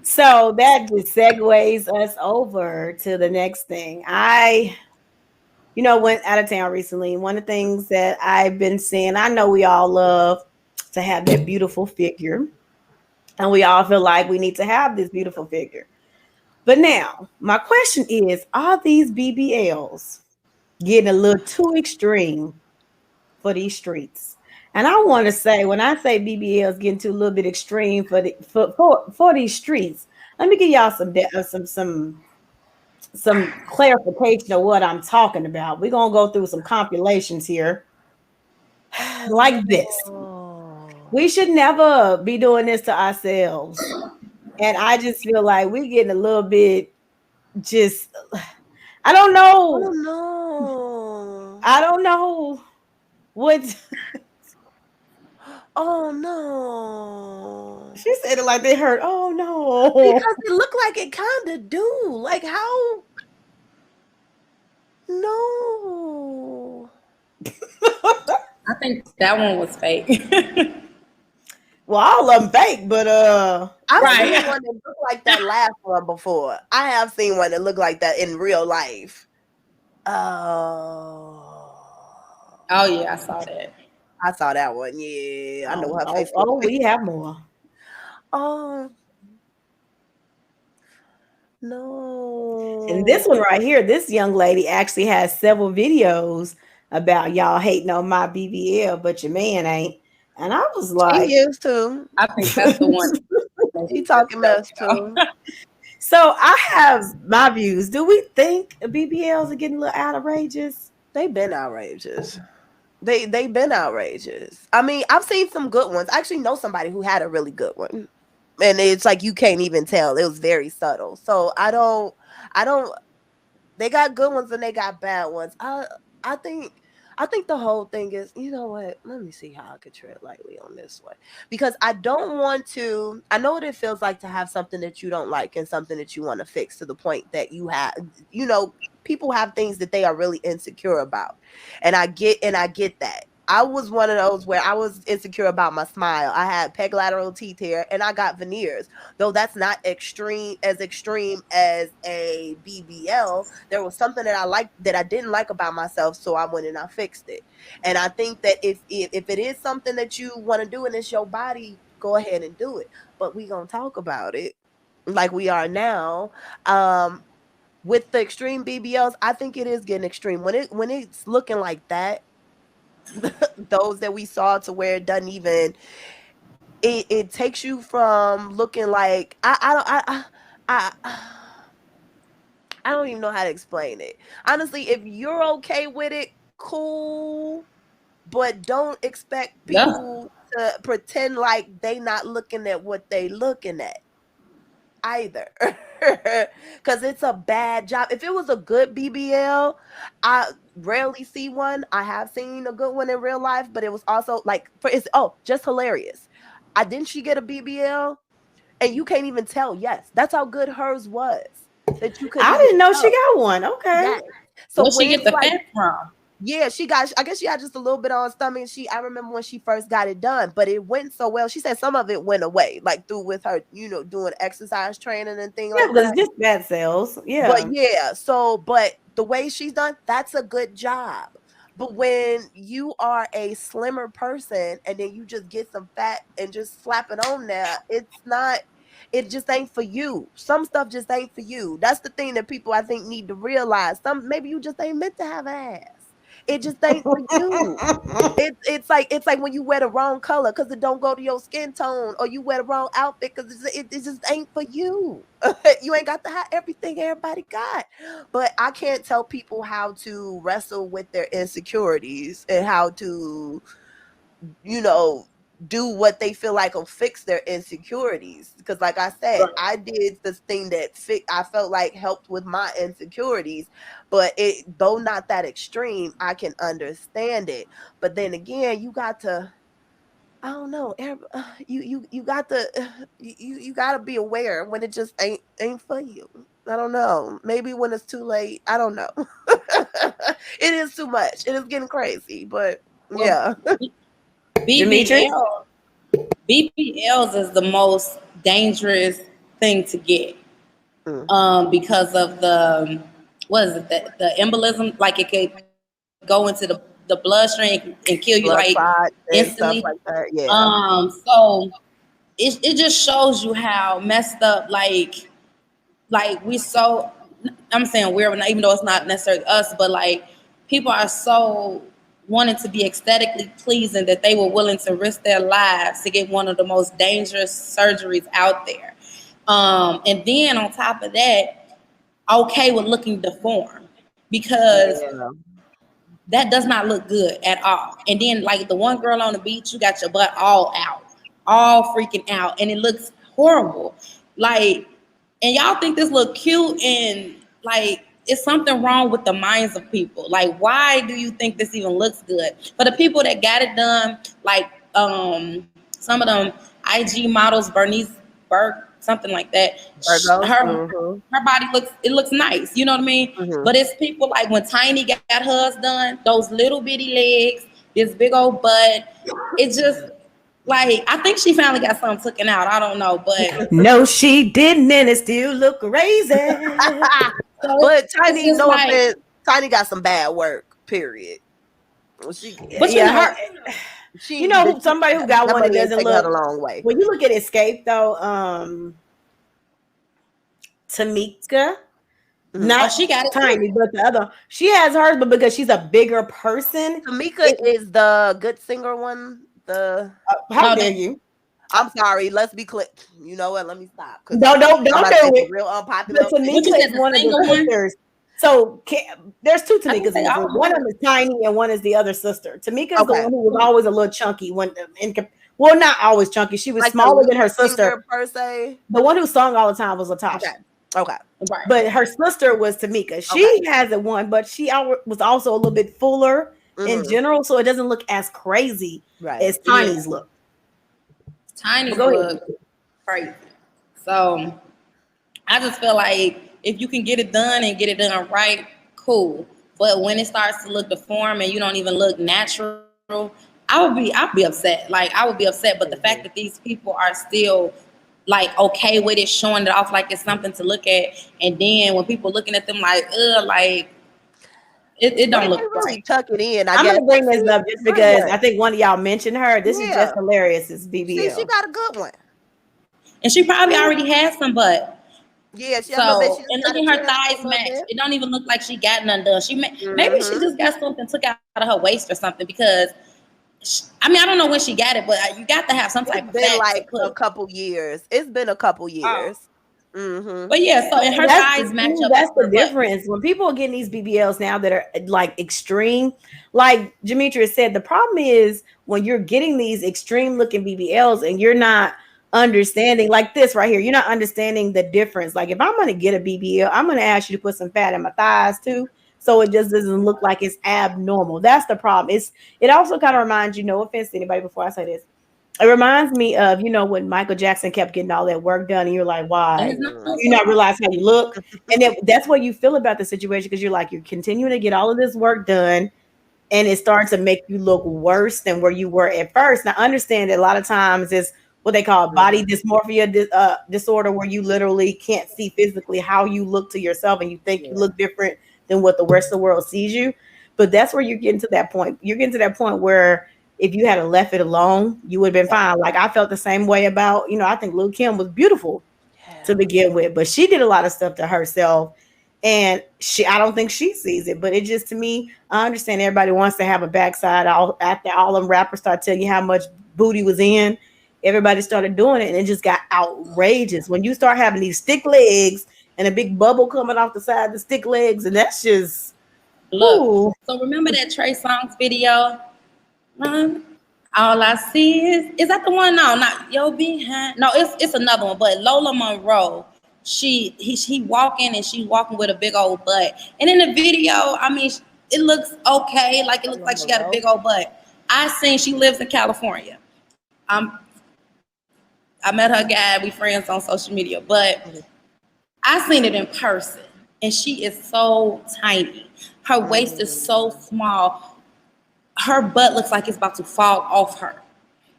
so that just segues us over to the next thing. I went out of town recently. One of the things that I've been seeing, I know we all love to have that beautiful figure, and we all feel like we need to have this beautiful figure. But now, my question is, are these BBLs getting a little too extreme for these streets? And I want to say, when I say BBLs getting too a little bit extreme for these streets, let me give y'all some clarification of what I'm talking about. We're gonna go through some compilations here, like this. We should never be doing this to ourselves, and I just feel like we're getting a little bit. I don't know what. Oh no. She said it like they hurt. Oh no. Because it looked like it kind of do. Like how? No. I think that one was fake. Well, all of them fake, but I've seen one that looked like that last one before. I have seen one that looked like that in real life. Oh yeah, I saw that. I saw that one. Yeah, I know her face. Oh, we have more. Oh no! And this one right here, this young lady actually has several videos about y'all hating on my BBL, but your man ain't. And I was like, he is too. I think that's the one. He talking mess too. So I have my views. Do we think BBLs are getting a little outrageous? They've been outrageous. They've been outrageous. I mean, I've seen some good ones. I actually know somebody who had a really good one. And it's like you can't even tell. It was very subtle. So I don't they got good ones and they got bad ones. I think the whole thing is, you know what? Let me see how I could tread lightly on this one. Because I don't want to, I know what it feels like to have something that you don't like and something that you want to fix to the point that you have, people have things that they are really insecure about. And I get that. I was one of those where I was insecure about my smile. I had peg lateral teeth here and I got veneers. Though that's not extreme as a BBL, there was something that I liked that I didn't like about myself, so I went and I fixed it. And I think that if it is something that you want to do and it's your body, go ahead and do it. But we gonna talk about it like we are now. With the extreme BBLs, I think it is getting extreme. When it's looking like that, those that we saw to where it doesn't even it takes you from looking like I don't even know how to explain it. Honestly, if you're okay with it, cool, but don't expect people to pretend like they not looking at what they looking at either. Because it's a bad job. If it was a good BBL, I rarely see one. I have seen a good one in real life, but it was also like just hilarious. Didn't she get a BBL? And you can't even tell. Yes, that's how good hers was. That you could. I didn't know she got one. Okay. Yes. So where she get the fat from? Yeah, I guess she had just a little bit on her stomach. I remember when she first got it done, but it went so well. She said some of it went away, like through with her, doing exercise training and things like that. Just bad cells. Yeah. But the way she's done, that's a good job. But when you are a slimmer person and then you just get some fat and just slap it on there, it just ain't for you. Some stuff just ain't for you. That's the thing that people I think need to realize. Maybe you just ain't meant to have ass. It just ain't for you. It's like when you wear the wrong color because it don't go to your skin tone, or you wear the wrong outfit because it just ain't for you. You ain't got to have everything everybody got. But I can't tell people how to wrestle with their insecurities and how to, do what they feel like will fix their insecurities. Because like I said, I did this thing that I felt like helped with my insecurities, but though not that extreme, I can understand it. But then again, you got to, I don't know, you got to you got to be aware when it just ain't for you. I don't know. Maybe when it's too late. I don't know. It is too much. It is getting crazy, but yeah. BBLs is the most dangerous thing to get because of the the embolism. Like it could go into the bloodstream and kill you like instantly. Stuff like that. Yeah. So it just shows you how messed up like we so. I'm saying we're even though it's not necessarily us, but like people are so wanted to be aesthetically pleasing that they were willing to risk their lives to get one of the most dangerous surgeries out there. And then on top of that, okay with looking deformed because that does not look good at all. And then like the one girl on the beach, you got your butt all out, all freaking out, and it looks horrible. Like, and y'all think this look cute and like, it's something wrong with the minds of people. Like, why do you think this even looks good? For the people that got it done, like some of them IG models, Bernice Burke, something like that. Her body looks nice. You know what I mean? Mm-hmm. But it's people like when Tiny got hers done, those little bitty legs, this big old butt. It's just like, I think she finally got something taken out. I don't know, but no, she didn't, and it still look crazy. But Tiny, Tiny got some bad work. Period. Somebody who got one that doesn't look a long way. When you look at Escape, though, Tamika, not she got it Tiny, but the other, she has hers, but because she's a bigger person. Tamika is the good singer one. How dare you? I'm sorry. Let's be clear. You know what? Let me stop. No, don't do it. Real unpopular. Tamika is one of the sisters. So there's two Tamikas. One of them is Tiny, and one is the other sister. Tamika is the one who was always a little chunky. Well, not always chunky. She was like smaller than her sister. Per se. The one who sung all the time was Latasha. Okay. Right. But her sister was Tamika. She has a one, but she was also a little bit fuller in general, so it doesn't look as crazy as Tiny's look. Tiny's look crazy. So I just feel like if you can get it done and get it done right, cool. But when it starts to look deformed and you don't even look natural I'd be upset. Like I would be upset. But the fact that these people are still like okay with it, showing it off like it's something to look at, and then when people looking at them like, like it don't look really right. tuck it in. I'm gonna bring this up just because I think one of y'all mentioned her. This is just hilarious. It's BBL. See, she got a good one, and she probably already has some butt. Yeah, so and look at her thighs match. It don't even look like she got none done. Maybe she just got something took out of her waist or something because. I mean, I don't know when she got it, but you got to have some type of fat. Like a couple years. It's been a couple years. But yeah, so in her thighs match up. That's the difference. When people are getting these BBLs now that are like extreme, like Jametrice said, the problem is when you're getting these extreme looking BBLs and you're not understanding like this right here, you're not understanding the difference. Like if I'm going to get a BBL, I'm going to ask you to put some fat in my thighs too. So it just doesn't look like it's abnormal. That's the problem. It also kind of reminds you, no offense to anybody before I say this, it reminds me of, when Michael Jackson kept getting all that work done and you're like, why? You not realize how you look? And that's what you feel about the situation because you're like, you're continuing to get all of this work done and it starts to make you look worse than where you were at first. Now, understand that a lot of times it's what they call body dysmorphia disorder where you literally can't see physically how you look to yourself and you think you look different than what the rest of the world sees you. But that's where you're getting to that point. You're getting to that point where if you had left it alone, you would have been fine. Like I felt the same way about, I think Lil' Kim was beautiful to begin with, but she did a lot of stuff to herself and I don't think she sees it, but it just, to me, I understand everybody wants to have a backside. After all them rappers start telling you how much booty was in, everybody started doing it and it just got outrageous. When you start having these stick legs and a big bubble coming off the side of the stick legs, and that's just look. So remember that Trey Songz video? All I see is that the one? No, not Yo Behind. No, it's another one. But Lola Monroe, he walking and she walking with a big old butt. And in the video, I mean, it looks okay. Like it looks like she got a big old butt. I seen she lives in California. I met her guy. We friends on social media, but I seen it in person, and she is so tiny. Her waist is so small. Her butt looks like it's about to fall off her.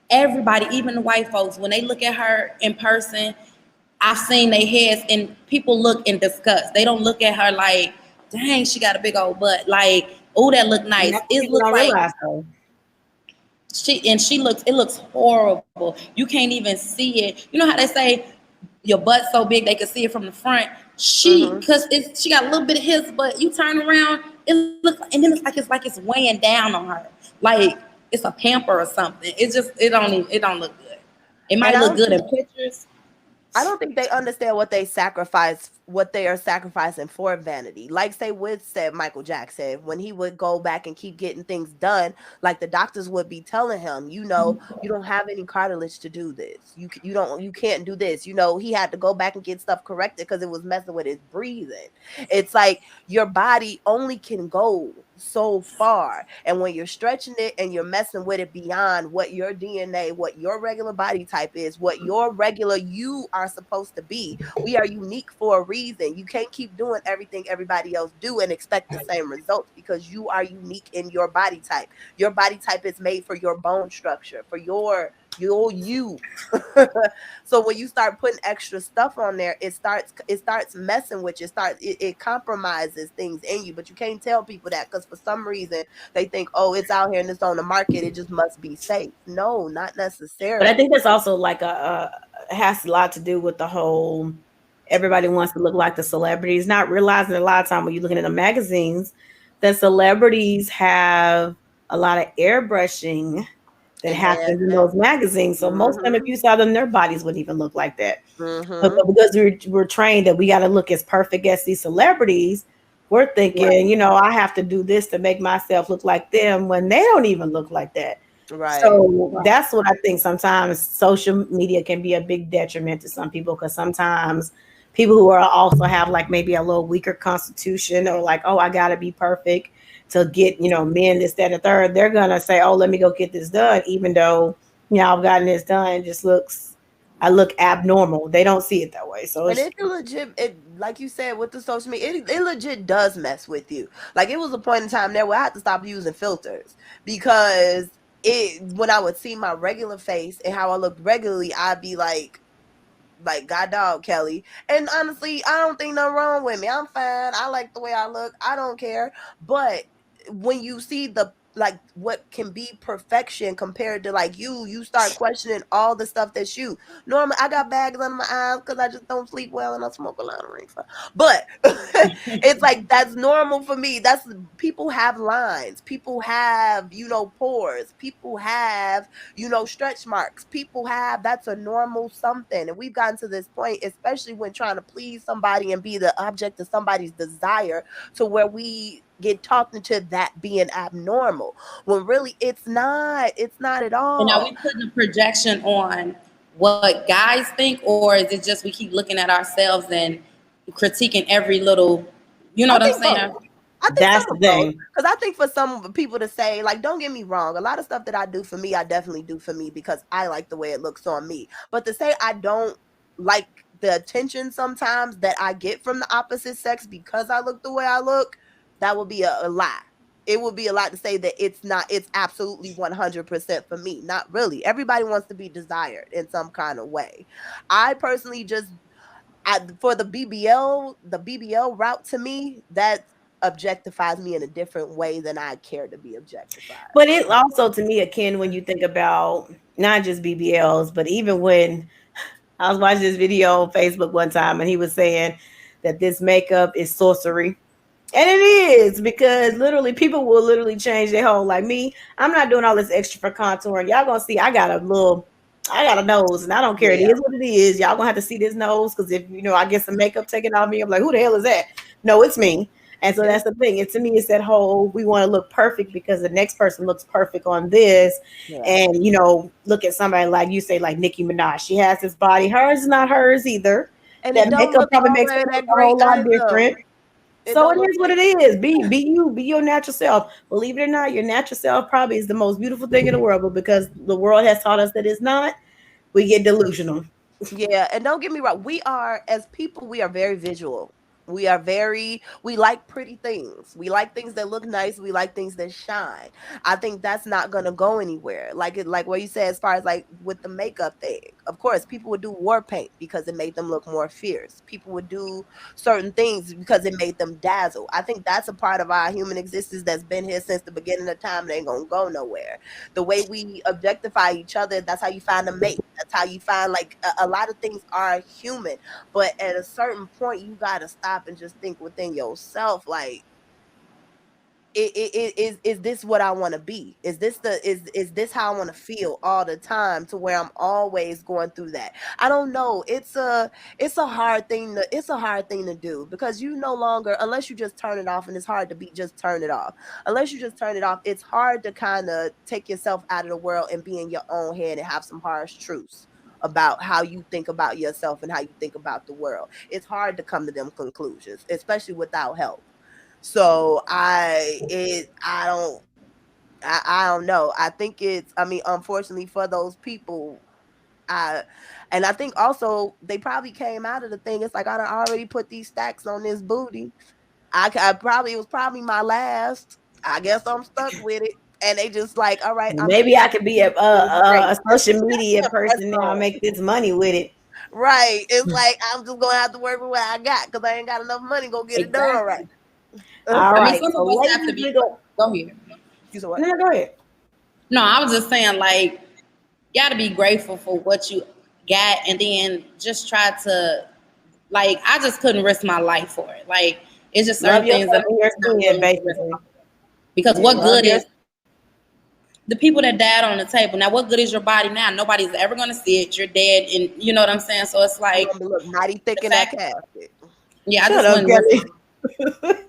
Everybody, even the white folks, when they look at her in person, I've seen their heads, and people look in disgust. They don't look at her like, dang, she got a big old butt. Like, oh, that look nice. It looks like it looks horrible. You can't even see it. You know how they say your butt's so big they can see it from the front. Because she got a little bit of hips, but you turn around, it looks, and then it's like it's weighing down on her, like it's a pamper or something. It don't look good. It might look good in pictures. I don't think they understand what they are sacrificing for vanity. Like say Wiz said, Michael Jackson, when he would go back and keep getting things done, like the doctors would be telling him, you don't have any cartilage to do this. You can't do this. He had to go back and get stuff corrected because it was messing with his breathing. It's like your body only can go so far, and when you're stretching it and you're messing with it beyond what your DNA, what your regular body type is, what your regular you are supposed to be, we are unique for a reason. You can't keep doing everything everybody else do and expect the same results because you are unique in your body type. Your body type is made for your bone structure, for your you. So when you start putting extra stuff on there, it starts messing with you. It compromises things in you, but you can't tell people that because for some reason they think, oh, it's out here and it's on the market, it just must be safe. No, not necessarily. But I think that's also like has a lot to do with the whole everybody wants to look like the celebrities, not realizing a lot of time when you're looking at the magazines, the celebrities have a lot of airbrushing that happens in those magazines. So most of them, if you saw them, their bodies wouldn't even look like that. But because we're trained that we got to look as perfect as these celebrities, we're thinking, I have to do this to make myself look like them when they don't even look like that. Right. So that's what I think sometimes social media can be a big detriment to some people because sometimes people who are also have like maybe a little weaker constitution or like, oh, I got to be perfect to get, men, this, that, and third, they're going to say, oh, let me go get this done. Even though, I've gotten this done, it just looks, I look abnormal. They don't see it that way. So And it's it's legit, like you said with the social media, it legit does mess with you. Like it was a point in time there where I had to stop using filters because when I would see my regular face and how I looked regularly, I'd be like, God dog, Kelly. And honestly, I don't think nothing wrong with me. I'm fine. I like the way I look. I don't care. But when you see like what can be perfection compared to like you start questioning all the stuff that's you. Normally, I got bags under my eyes because I just don't sleep well and I smoke a lot of reefer. But it's like that's normal for me. That's people have lines. People have pores. People have stretch marks. People have that's a normal something, and we've gotten to this point, especially when trying to please somebody and be the object of somebody's desire, to where we get talked into that being abnormal when really it's not at all. And are we putting a projection on what guys think, or is it just we keep looking at ourselves and critiquing every little, you know what I'm saying? Both. I think that's the thing. Because I think for some people to say, like, don't get me wrong, a lot of stuff that I do for me, I definitely do for me because I like the way it looks on me. But to say I don't like the attention sometimes that I get from the opposite sex because I look the way I look, that would be a lie. It would be a lot to say that it's absolutely 100% for me. Not really. Everybody wants to be desired in some kind of way. I personally for the BBL route, to me, that objectifies me in a different way than I care to be objectified. But it also, to me, akin when you think about not just BBLs, but even when I was watching this video on Facebook one time and he was saying that this makeup is sorcery. And it is, because literally people will literally change their whole, like me, I'm not doing all this extra for contouring. Y'all gonna see I got a nose and I don't care. It is what it is. Y'all gonna have to see this nose because if I get some makeup taken off me, I'm like, who the hell is that? No, it's me. And so that's the thing. To me, it's that whole we want to look perfect because the next person looks perfect on this. Yeah. And look at somebody like you say, like Nicki Minaj. She has this body. Hers is not hers either. And that makeup probably makes her look a whole lot different. So it is what it is. Be you, be your natural self. Believe it or not, your natural self probably is the most beautiful thing in the world, but because the world has taught us that it's not, we get delusional. Yeah, and don't get me wrong, as people, we are very visual. We like pretty things. We like things that look nice. We like things that shine. I think that's not going to go anywhere. Like what you said, as far as like with the makeup thing, of course, people would do war paint because it made them look more fierce. People would do certain things because it made them dazzle. I think that's a part of our human existence that's been here since the beginning of time. It ain't going to go nowhere. The way we objectify each other, that's how you find a mate. That's how you find, like, a lot of things are human. But at a certain point, you got to stop and just think within yourself, like, is this what I want to be? Is this how I want to feel all the time, to where I'm always going through that? I don't know. It's a hard thing to do, because you no longer, unless you just turn it off, and it's hard to just turn it off. Unless you just turn it off, it's hard to kind of take yourself out of the world and be in your own head and have some harsh truths about how you think about yourself and how you think about the world. It's hard to come to them conclusions, especially without help. So I don't know. I think unfortunately for those people, and I think also they probably came out of the thing. It's like, I done already put these stacks on this booty. It was probably my last. I guess I'm stuck with it. And they just like, all right, maybe I could be a social media person now and make this money with it. Right. It's like, I'm just going to have to work with what I got because I ain't got enough money to go get it done right. All right. Some of us have to be. Go ahead. You said what? No, go ahead. No, I was just saying, like, you got to be grateful for what you got, and then just try to, like, I just couldn't risk my life for it. Like, it's just certain things that because what good is the people that died on the table? Now, what good is your body now? Nobody's ever going to see it. You're dead, and you know what I'm saying? So it's like, look mighty thick in that casket. Yeah, I just wouldn't.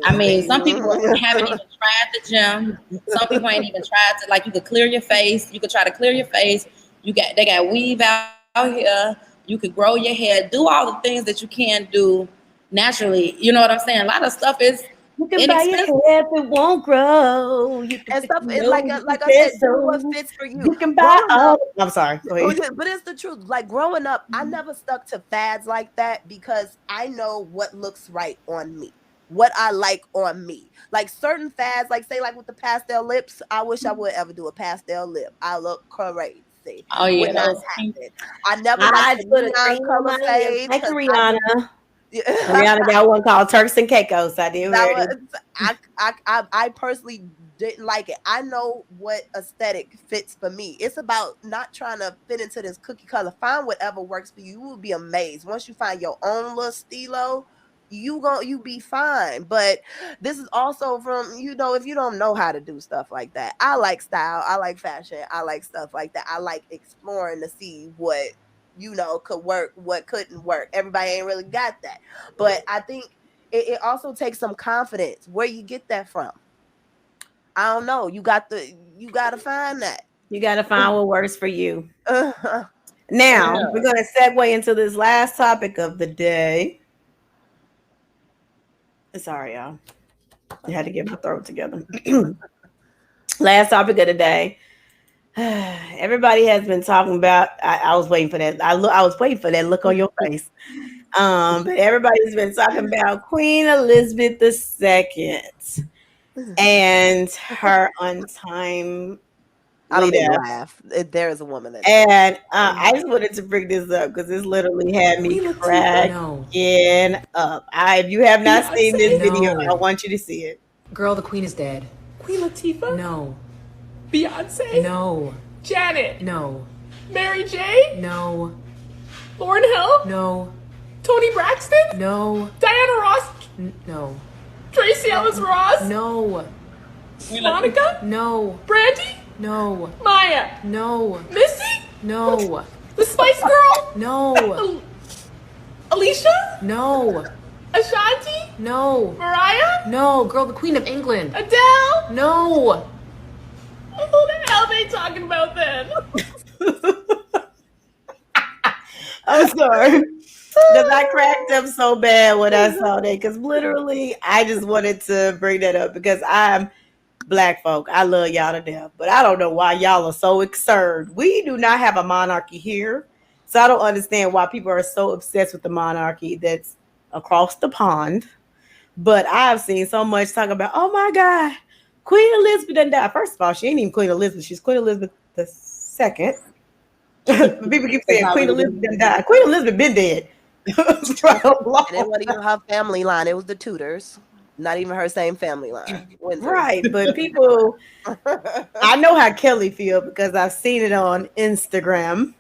I mean, some people haven't even tried the gym. Some people ain't even tried to, like, you could clear your face. You could try to clear your face. They got weave out here. You could grow your hair. Do all the things that you can do naturally. You know what I'm saying? A lot of stuff is You can buy your hair if it won't grow. You can and pick stuff. your And nose like if I said, it do what so. fits for you. You can buy Growing up, I'm sorry. Go ahead. but it's the truth. Like growing up, I never stuck to fads like that because I know what looks right on me, what I like on me. Like certain fads, like say like with the pastel lips, I wish I would ever do a pastel lip. I look crazy. Oh yeah, Would not those happen. I never liked I the put a neon cream on color my lips fade like because Rihanna. I Rihanna got one called Turks and Caicos. I did that wear was it. I personally didn't like it. I know what aesthetic fits for me. It's about not trying to fit into this cookie color. Find whatever works for you. You will be amazed once you find your own little stilo. You be fine. But this is also from if you don't know how to do stuff like that. I like style. I like fashion. I like stuff like that. I like exploring to see what could work, what couldn't work. Everybody ain't really got that. But I think it also takes some confidence. Where you get that from? I don't know. You got to find that. You got to find what works for you. Uh-huh. Now, we're going to segue into this last topic of the day. Sorry, y'all. I had to get my throat together. Last topic of the day. Everybody has been talking about. I was waiting for that. I was waiting for that look on your face. But everybody's been talking about Queen Elizabeth II and her untimely I don't mean to death. laugh. There is a woman that. And I just wanted to bring this up because this literally had me cracking up. If you have not seen this video, I want you to see it. Girl, the Queen is dead. Queen Latifah? No. Beyonce? No. Janet? No. Mary J? No. Lauryn Hill? No. Toni Braxton? No. Diana Ross? No. Tracy Ellis Ross? No. Monica? No. Brandy? No. Maya? No. Missy? No. The Spice Girl? No. Alicia? No. Ashanti? No. Mariah? No. Girl, the Queen of England. Adele? No. Who the hell are they talking about then? I'm sorry. Because I cracked up so bad when I saw that. Because literally, I just wanted to bring that up because I'm Black folk. I love y'all to death. But I don't know why y'all are so concerned. We do not have a monarchy here. So I don't understand why people are so obsessed with the monarchy that's across the pond. But I've seen so much talk about, oh my God, Queen Elizabeth didn't die. First of all, she ain't even Queen Elizabeth. She's Queen Elizabeth II. People keep saying Queen Elizabeth didn't die. Queen Elizabeth been dead. And it wasn't even her family line. It was the Tudors. Not even her same family line. Windsor. Right, but people, I know how Kelly feel because I've seen it on Instagram.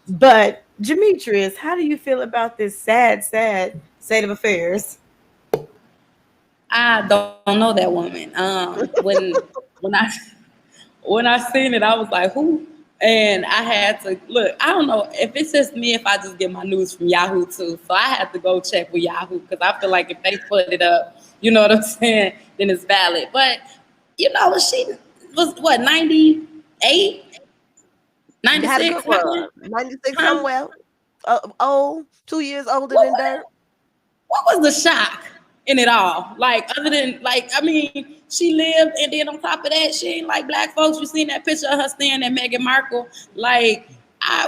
But Jametrice, how do you feel about this sad state of affairs? I don't know that woman. When I seen it, I was like, who? And I had to look. I don't know if it's just me, if I just get my news from Yahoo too. So I had to go check with Yahoo because I feel like if they put it up, you know what I'm saying, then it's valid. But she was what, 98, 96, 96 somewhere. Old, 2 years older than dirt. What was the shock in it all? Like, other than, like, I mean, she lived, and then on top of that, she ain't like Black folks. You seen that picture of her staring at Meghan Markle? Like,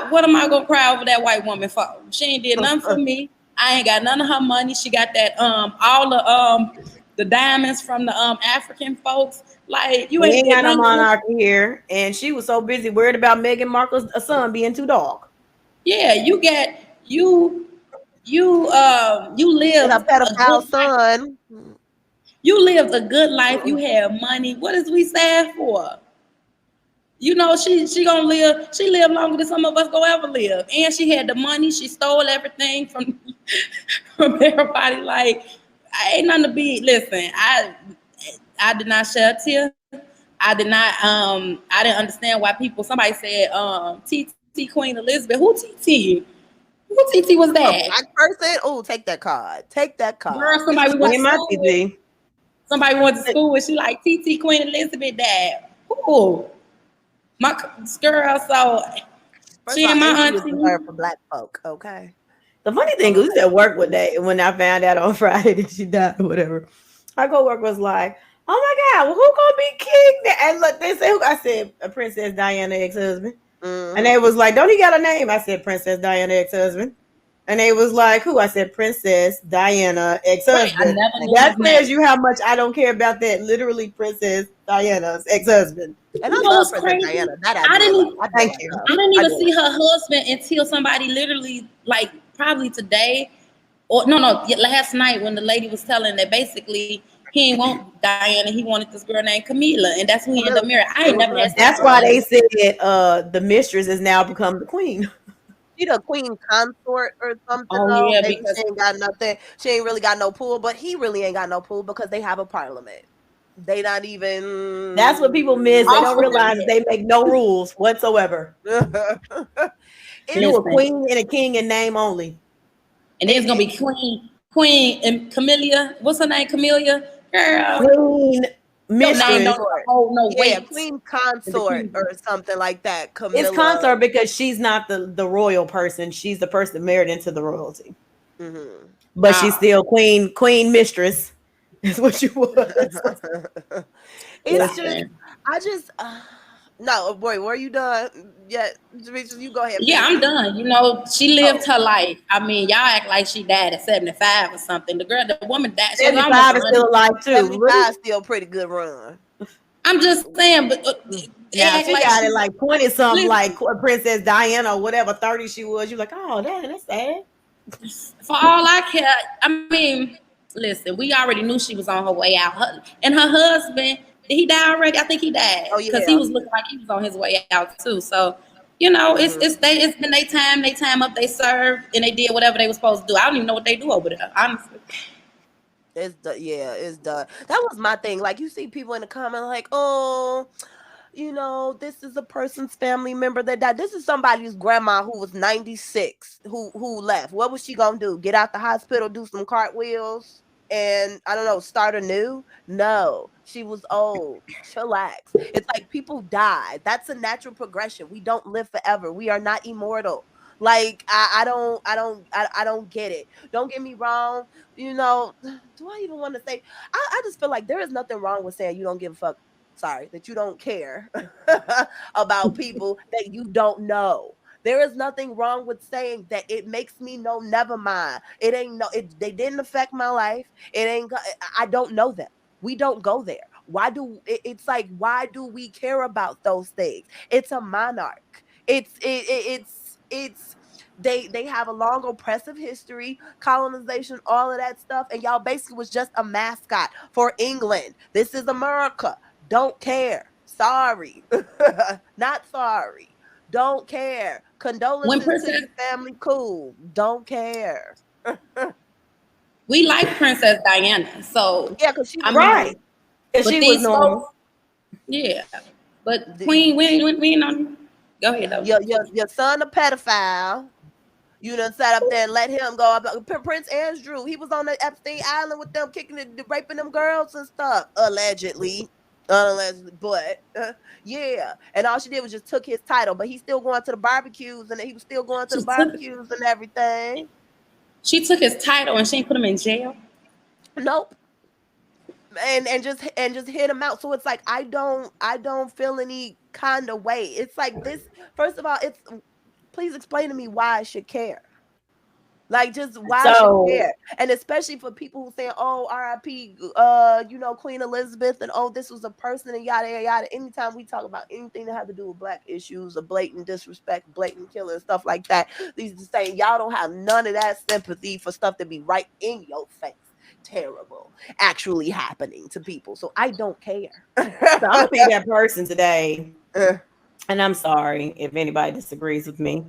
what am I gonna cry over that white woman for? She ain't did nothing for me. I ain't got none of her money. She got that all the diamonds from the African folks. Like, you ain't got no monarchy here, and she was so busy worried about Meghan Markle's son being too dog. Yeah, you lived a pedophile son. You lived a good life. You had money. What is we sad for? You know, she gonna live. She lived longer than some of us gonna ever live. And she had the money. She stole everything from everybody. Like, I ain't nothing to be. Listen, I did not shed a tear. I did not. I didn't understand why people. Somebody said, TT Queen Elizabeth. Who TT? Who TT was that? A Black person? Oh, take that card. Take that card. Girl, somebody went to school and she like, TT Queen Elizabeth dad. Who? My girl, so she and my auntie. For Black folk, okay. The funny thing was at work one day when I found out on Friday that she died or whatever. Our coworker was like, "Oh my God, well, who gonna be king?" And look, they said, "I said Princess Diana ex-husband," and they was like, "Don't he got a name?" I said, "Princess Diana ex-husband," and they was like, "Who?" I said, "Princess Diana Right. I ex-husband." never knew That his name. tells you how much I don't care about that. Literally, Princess Diana's ex-husband. And You I know love what's Princess crazy? Diana. That I didn't even, Thank you. I didn't even do see her husband until somebody literally, like, probably today, or no, last night when the lady was telling that basically he didn't want Diana, he wanted this girl named Camila, and that's who he ended up marrying. I ain't never had That's sex why they with her. said the mistress has now become the queen. She the queen consort or something Oh though. yeah, Maybe because she ain't got nothing. She ain't really got no pool, but he really ain't got no pool because they have a parliament. They not even. That's what people miss. They don't also realize that they make no rules whatsoever. You a It's listen, queen and a king in name only. and then it's gonna be Queen and Camellia. What's her name? Camellia. Girl, Queen your name mistress. don't hold no yeah, weight. queen in the consort kingdom. or something like that. It's Camilla. consort because she's not the royal person. She's the person married into the royalty. Mm-hmm. But she's Ah, still queen mistress. Is what you was. It's just, listen. I just, no, boy, were you done? Yeah, Jametrice, you go ahead and Yeah, finish. I'm done. You know, she lived Oh, her life. I mean, y'all act like she died at 75 or something. The woman died. She was almost 75 is 100. still alive too. What 75 still pretty good run. I'm just saying, but they now act she like got she. it like 20 something, like Listen, Princess Diana or whatever, 30 she was. You like, oh, damn, that's sad. for all I care, I mean, listen, we already knew she was on her way out. And her husband, did he die already? I think he died Oh, because he yeah. was looking like he was on his way out too. So, you know, Mm-hmm. it's been their time up, they served, and they did whatever they were supposed to do. I don't even know what they do over there, honestly. It's done. Yeah, it's done. That was my thing. Like, you see people in the comment like, oh, this is a person's family member that died. This is somebody's grandma who was 96 who left. What was she gonna do? Get out the hospital, do some cartwheels, and I don't know, start anew? No, she was old. Chillax. It's like people die. That's a natural progression. We don't live forever. We are not immortal. Like I don't get it. Don't get me wrong. Do I even want to say? I just feel like there is nothing wrong with saying you don't give a fuck, sorry, that you don't care about people that you don't know. There is nothing wrong with saying that. It makes me know, never mind. It ain't no, they didn't affect my life. It ain't, I don't know them. We don't go there. It's like, why do we care about those things? It's a monarch. It's they have a long oppressive history, colonization, all of that stuff, and y'all basically was just a mascot for England. This is America. Don't care. Sorry. Not sorry. Don't care. When Condolences to Princess, your family. Cool. Don't care. we like Princess Diana, so Yeah, because she I was mean, Right. normal. Because but she was these normal. folks, yeah. But The- Queen, we ain't on. Go ahead though. your son a pedophile. You done sat up there and let him go up. Prince Andrew, he was on the Epstein Island with them, kicking it, raping them girls and stuff, allegedly. Allegedly, but yeah. And all she did was just took his title, but he's still going to the barbecues, and he was still going to the She took barbecues and everything. she took his title and she ain't put him in jail. Nope. And just hit him out. So it's like I don't feel any kind of way. It's like this. First of all, it's please explain to me why I should care. Like, just why I should So, care. And especially for people who saying, oh, RIP, Queen Elizabeth, and oh, this was a person, and yada yada yada. Anytime we talk about anything that have to do with black issues, or blatant disrespect, blatant killing, stuff like that, these are saying y'all don't have none of that sympathy for stuff to be right in your face. Terrible actually happening to people. So I don't care. I'm gonna be that person today. And I'm sorry if anybody disagrees with me.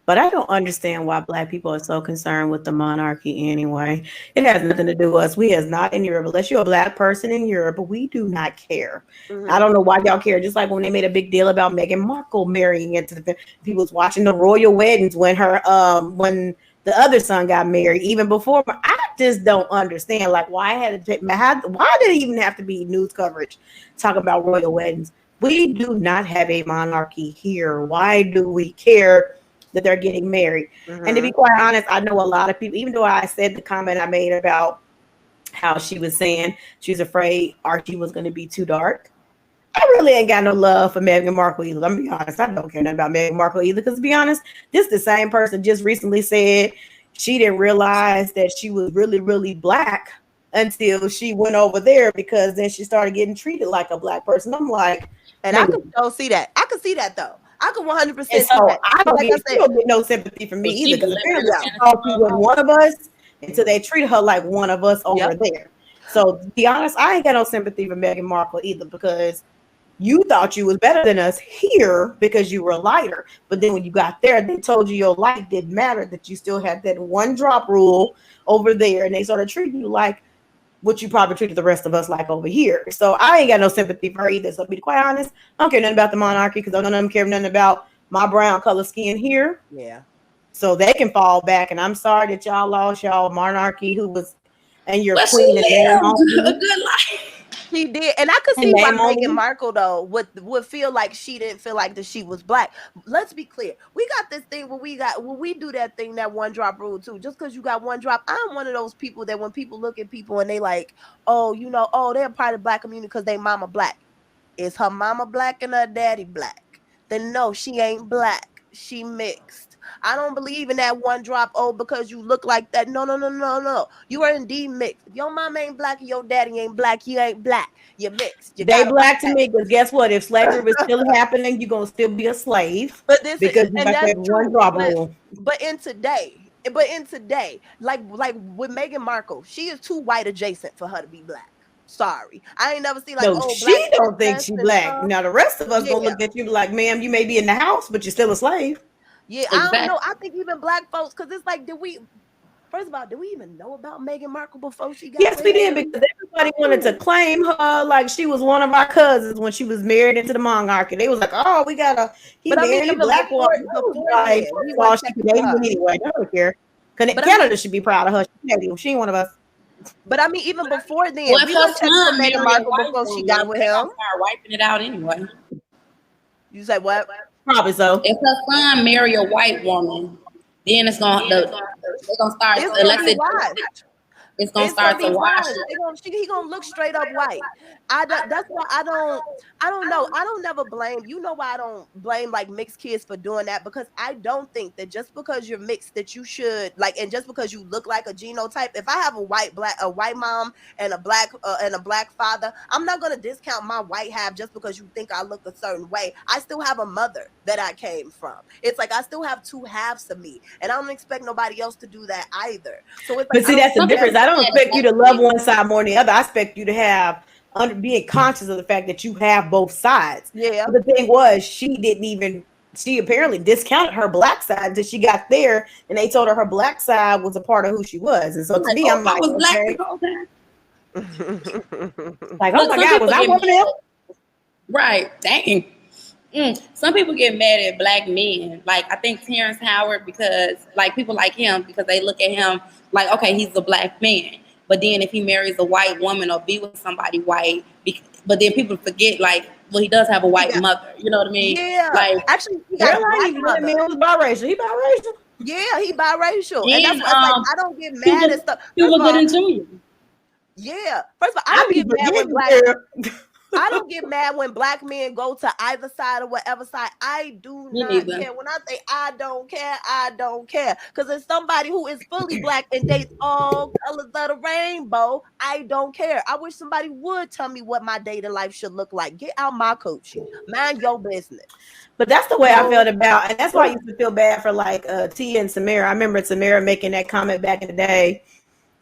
But I don't understand why black people are so concerned with the monarchy anyway. It has nothing to do with us. We is not in Europe. Unless you're a black person in Europe, but we do not care. I don't know why y'all care. Just like when they made a big deal about Meghan Markle marrying into the people was watching the royal weddings when the other son got married, even before. I just don't understand like why why did it even have to be news coverage talking about royal weddings? We do not have a monarchy here. Why do we care that they're getting married? And to be quite honest, I know a lot of people, even though I said the comment I made about how she was saying she was afraid Archie was going to be too dark. I really ain't got no love for Meghan Markle either. I'm gonna be honest. I don't care nothing about Meghan Markle either. Because to be honest, this the same person just recently said she didn't realize that she was really, really black until she went over there because then she started getting treated like a black person. I'm like, and I could still see that. I could see that though. I could 100% see so that. I don't Like get, I said, she don't get no sympathy from me Well, she either. Because was apparently living she thought she was one of us until they treated her like one of us over Yep. there. So to be honest, I ain't got no sympathy for Meghan Markle either because you thought you was better than us here because you were lighter. But then when you got there, they told you your light didn't matter, that you still had that one drop rule over there. And they started treating you like what you probably treated the rest of us like over here. So I ain't got no sympathy for her either. So to be quite honest, I don't care nothing about the monarchy because none of them care nothing about my brown color skin here. yeah. So they can fall back. And I'm sorry that y'all lost y'all monarchy who was and your But she queen and name lived on a you. good life. She did, and I could And see why name on Meghan you. Markle though would feel like she didn't feel like that she was black. Let's be clear, we got this thing when we do that thing, that one drop rule too. Just because you got one drop, I'm one of those people that when people look at people and they like, oh, you know, oh, they're part of the black community because they mama black. Is her mama black and her daddy black? Then no, she ain't black. She mixed. I don't believe in that one drop. Oh, because you look like that. No, no, no, no, no. You are indeed mixed. If your mama ain't black and your daddy ain't black, you ain't black. You're mixed. You They got black to me because guess what? If slavery was still happening, you're gonna still be a slave But this because you and got that's that one true. drop rule. But in today, like with Meghan Markle, she is too white adjacent for her to be black. Sorry, I ain't never seen like, No, oh, she black don't think princess she and black. Now the rest of us gonna yeah. look at you like, ma'am, you may be in the house, but you're still a slave. Yeah, I don't know. Exactly. I think even black folks, because it's like, first of all, did we even know about Meghan Markle before she got Yes, with we did him? because everybody wanted to claim her like she was one of our cousins when she was married into the monarchy. They was like, "Oh, he But I mean, married a even black before woman." Like, then, first we of all, weren't she checking for Canadian her. anyway. I don't care. But I Canada mean, should be proud of her. She's Canadian. She ain't one of us. but I mean, even before then, Well, if we her weren't checking for son Meghan marry a Markle white before she got woman, with they're him. gonna start wiping it out anyway. You say what? Probably so. If her son marry a white woman, then they're gonna start It's gonna be washed. it's gonna It's gonna start be to wash washed. it. He gonna look straight up white. That's why I don't know. I don't never blame. You know why I don't blame like mixed kids for doing that, because I don't think that just because you're mixed that you should like, and just because you look like a genotype. If I have a white mom and a black father, I'm not gonna discount my white half just because you think I look a certain way. I still have a mother that I came from. It's like I still have two halves of me, and I don't expect nobody else to do that either. So it's like, But see, that's the difference. I don't expect you to love one side more than the other. I expect you to have being conscious of the fact that you have both sides. Yeah. But the thing was, she apparently discounted her black side until she got there, and they told her black side was a part of who she was. And so to me, I'm I like, was black okay, the whole time. like, oh Look, my some God, was people I get one of them? Right, dang. Some people get mad at black men. Like I think Terrence Howard, because like people like him because they look at him like, okay, he's a black man. But then if he marries a white woman or be with somebody white, but then people forget like, well, he does have a white mother. You know what I mean? Yeah, Like, actually, he Girl, got I black didn't even know that mother. man was biracial. He biracial. Yeah, he biracial, and that's and why it's like I don't get mad at stuff. First of Cuba all, Gooding Jr. yeah. First of all, I be forgetting, girl. I don't get mad when black men go to either side or whatever side. I do Me not neither. care. When I say I don't care. Because it's somebody who is fully black and dates all colors of the rainbow. I don't care. I wish somebody would tell me what my dating life should look like. Get out my coaching. Mind your business. But that's the way I felt about, and that's why I used to feel bad for like Tia and Samara. I remember Samara making that comment back in the day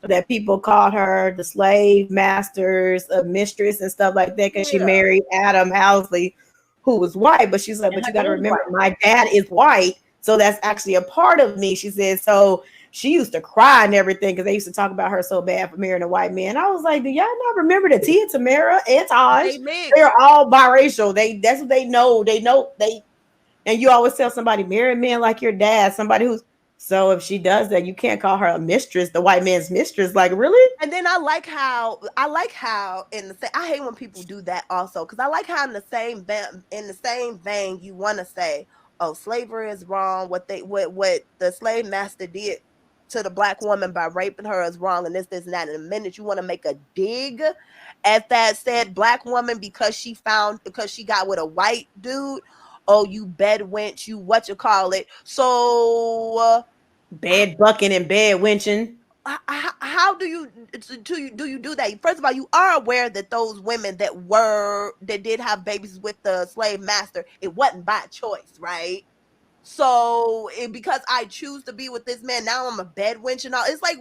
that people called her the slave masters, a mistress, and stuff like that because she married Adam Housley, who was white. But she's like, but you got to remember, my dad is white, so that's actually a part of me. She said, so she used to cry and everything because they used to talk about her so bad for marrying a white man. I was like, do y'all not remember that Tia, Tamara, and Taj? They're all biracial. That's what they know. And you always tell somebody, marry a man like your dad, somebody who's. So if she does that, you can't call her a mistress, the white man's mistress. Like, really? And then I like how in the I hate when people do that also, because I like how in the same vein you want to say, oh, slavery is wrong. What the slave master did to the black woman by raping her is wrong and this and that. And the minute you want to make a dig at that said black woman because she got with a white dude, oh, you bed wench, you what you call it. So bed bucking and bed winching. How do you do that? First of all, you are aware that those women that did have babies with the slave master, it wasn't by choice, right? So because I choose to be with this man, now I'm a bed wench and all. It's like,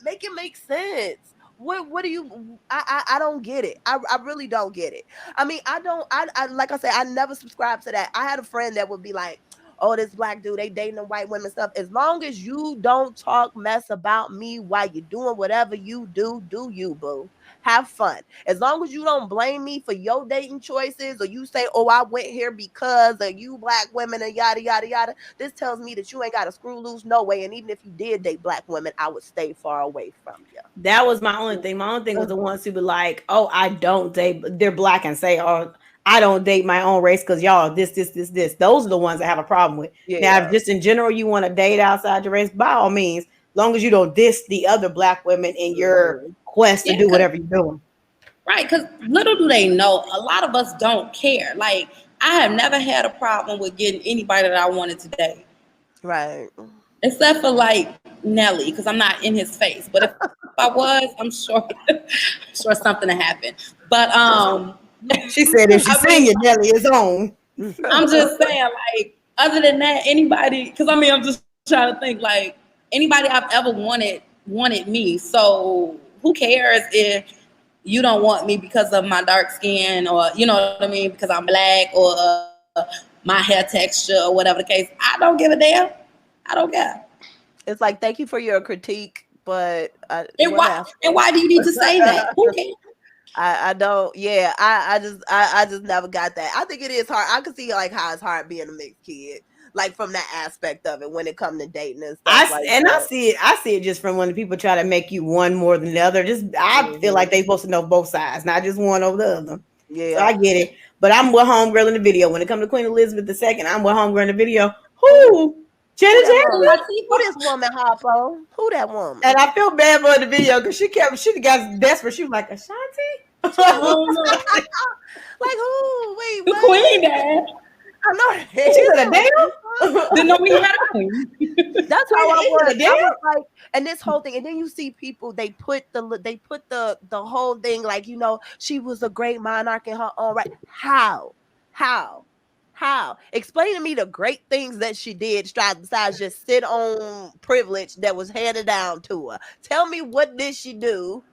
make it make sense. What do you? I don't get it. I really don't get it. I mean, I like I said, I never subscribed to that. I had a friend that would be like, oh, this black dude, they dating the white women stuff. As long as you don't talk mess about me while you're doing whatever you do you, boo. Have fun. As long as you don't blame me for your dating choices, or you say, oh, I went here because of you black women and yada, yada, yada. This tells me that you ain't got a screw loose no way. And even if you did date black women, I would stay far away from you. That was my only thing. My only thing was the ones who be like, oh, I don't date. They're black and say, oh, I don't date my own race because y'all this. Those are the ones I have a problem with. Yeah. Now, if just in general you want to date outside your race, by all means, long as you don't diss the other black women in your quest to do whatever you're doing. Right, because little do they know, a lot of us don't care. Like, I have never had a problem with getting anybody that I wanted to date. Right. Except for like Nelly, because I'm not in his face. But if I was, I'm sure something to happen. But she said if she's singing, Nelly is on. I'm just saying, like, other than that, anybody, because I mean, I'm just trying to think, like, anybody I've ever wanted me. So who cares if you don't want me because of my dark skin, or you know what I mean, because I'm black, or my hair texture, or whatever the case. I don't give a damn. I don't care. It's like, thank you for your critique, but why do you need to say that? Who cares? I don't. Yeah, I just never got that. I think it is hard. I can see like how it's hard being a mixed kid, like from that aspect of it when it comes to dating and stuff. I see it just from when people try to make you one more than the other. I feel like they supposed to know both sides, not just one over the other. Yeah, so I get it. But I'm with homegirl in the video. When it comes to Queen Elizabeth II, I'm with homegirl in the video. Who? Janet Jackson. Who this woman hop on? Who that woman? And I feel bad for the video because she got desperate. She was like, Ashanti? Like who? Wait, the Queen, Dad. I know. She said a damn. Didn't know we had a queen. That's how I was like, and this whole thing, and then you see people, they put the whole thing, like, you know, she was a great monarch in her own right. How? Explain to me the great things that she did besides just sit on privilege that was handed down to her. Tell me, what did she do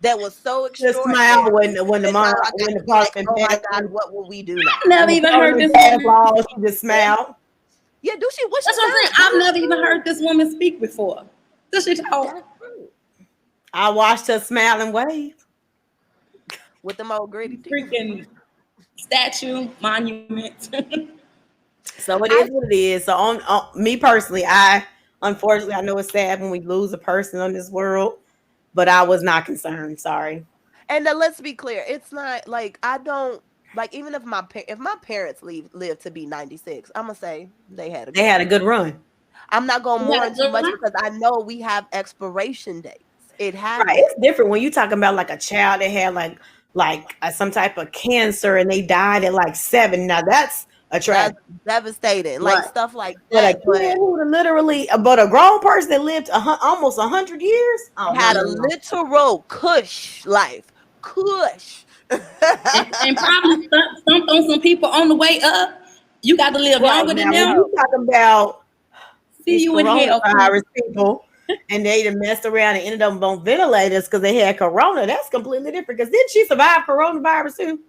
that was so extraordinary? Just smile when the parliament oh my God, what will we do now? I've never even heard this woman. She just smiled. Yeah, do she? That's what I'm saying. I've never even heard this woman speak before. Does she talk? I watched her smile and wave with them old gritty freaking statue monument. So it is what it is. So on me personally, unfortunately, I know it's sad when we lose a person on this world, but I was not concerned. Sorry. And let's be clear, it's not like I don't like, even if my parents live to be 96, I'm gonna say they had a good run. I'm not gonna mourn too much because I know we have expiration dates. It happens. Right. It's different when you're talking about like a child that had like some type of cancer and they died at like 7. Now that's a tragedy. Devastating. Like stuff like that. But a kid who literally, but a grown person that lived almost 100 years had a literal cush life. Cush. and probably stumped on some people on the way up. You got to live longer than them. You talking about see you in hell, people. And they messed around and ended up on ventilators because they had corona. That's completely different. Because didn't she survive coronavirus too?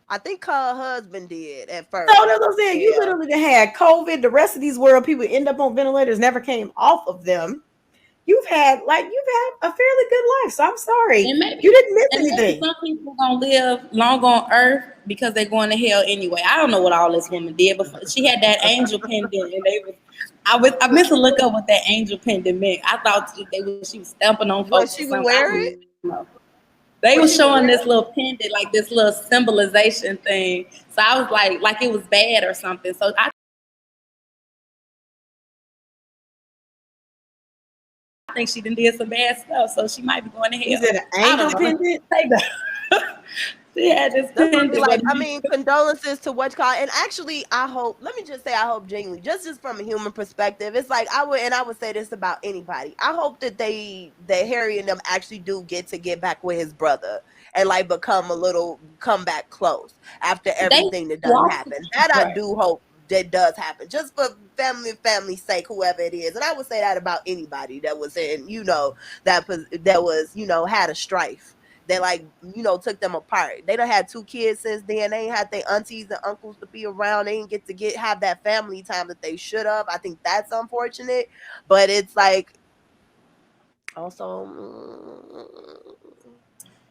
I think her husband did at first. So that's what I'm saying. You literally had COVID. The rest of these world people end up on ventilators, never came off of them. You've had a fairly good life. So I'm sorry. You didn't miss anything. Some people gonna live long on earth because they're going to hell anyway. I don't know what all this woman did, but she had that angel pendant, and I meant to look up what that angel pendant meant. I thought she was stamping on folks. Was she wearing it? They were showing this little pendant, like this little symbolization thing. So I was like it was bad or something. So I think she done did some bad stuff, so she might be going to Is hell. it an I don't angel know. pendant? Take that. She had this That's gonna be pendant. like, but I mean, condolences to what call. And actually, I hope. Let me just say, I hope genuinely, just from a human perspective, it's like I would say this about anybody. I hope that that Harry and them actually do get back with his brother and like come back close after they everything that done walked happened. That I right. do hope that does happen, just for family's sake, whoever it is. And I would say that about anybody that was in, that was, had a strife that like, took them apart. They done had 2 kids since then. They ain't had their aunties and uncles to be around. They didn't get to have that family time that they should have. I think that's unfortunate, but it's like also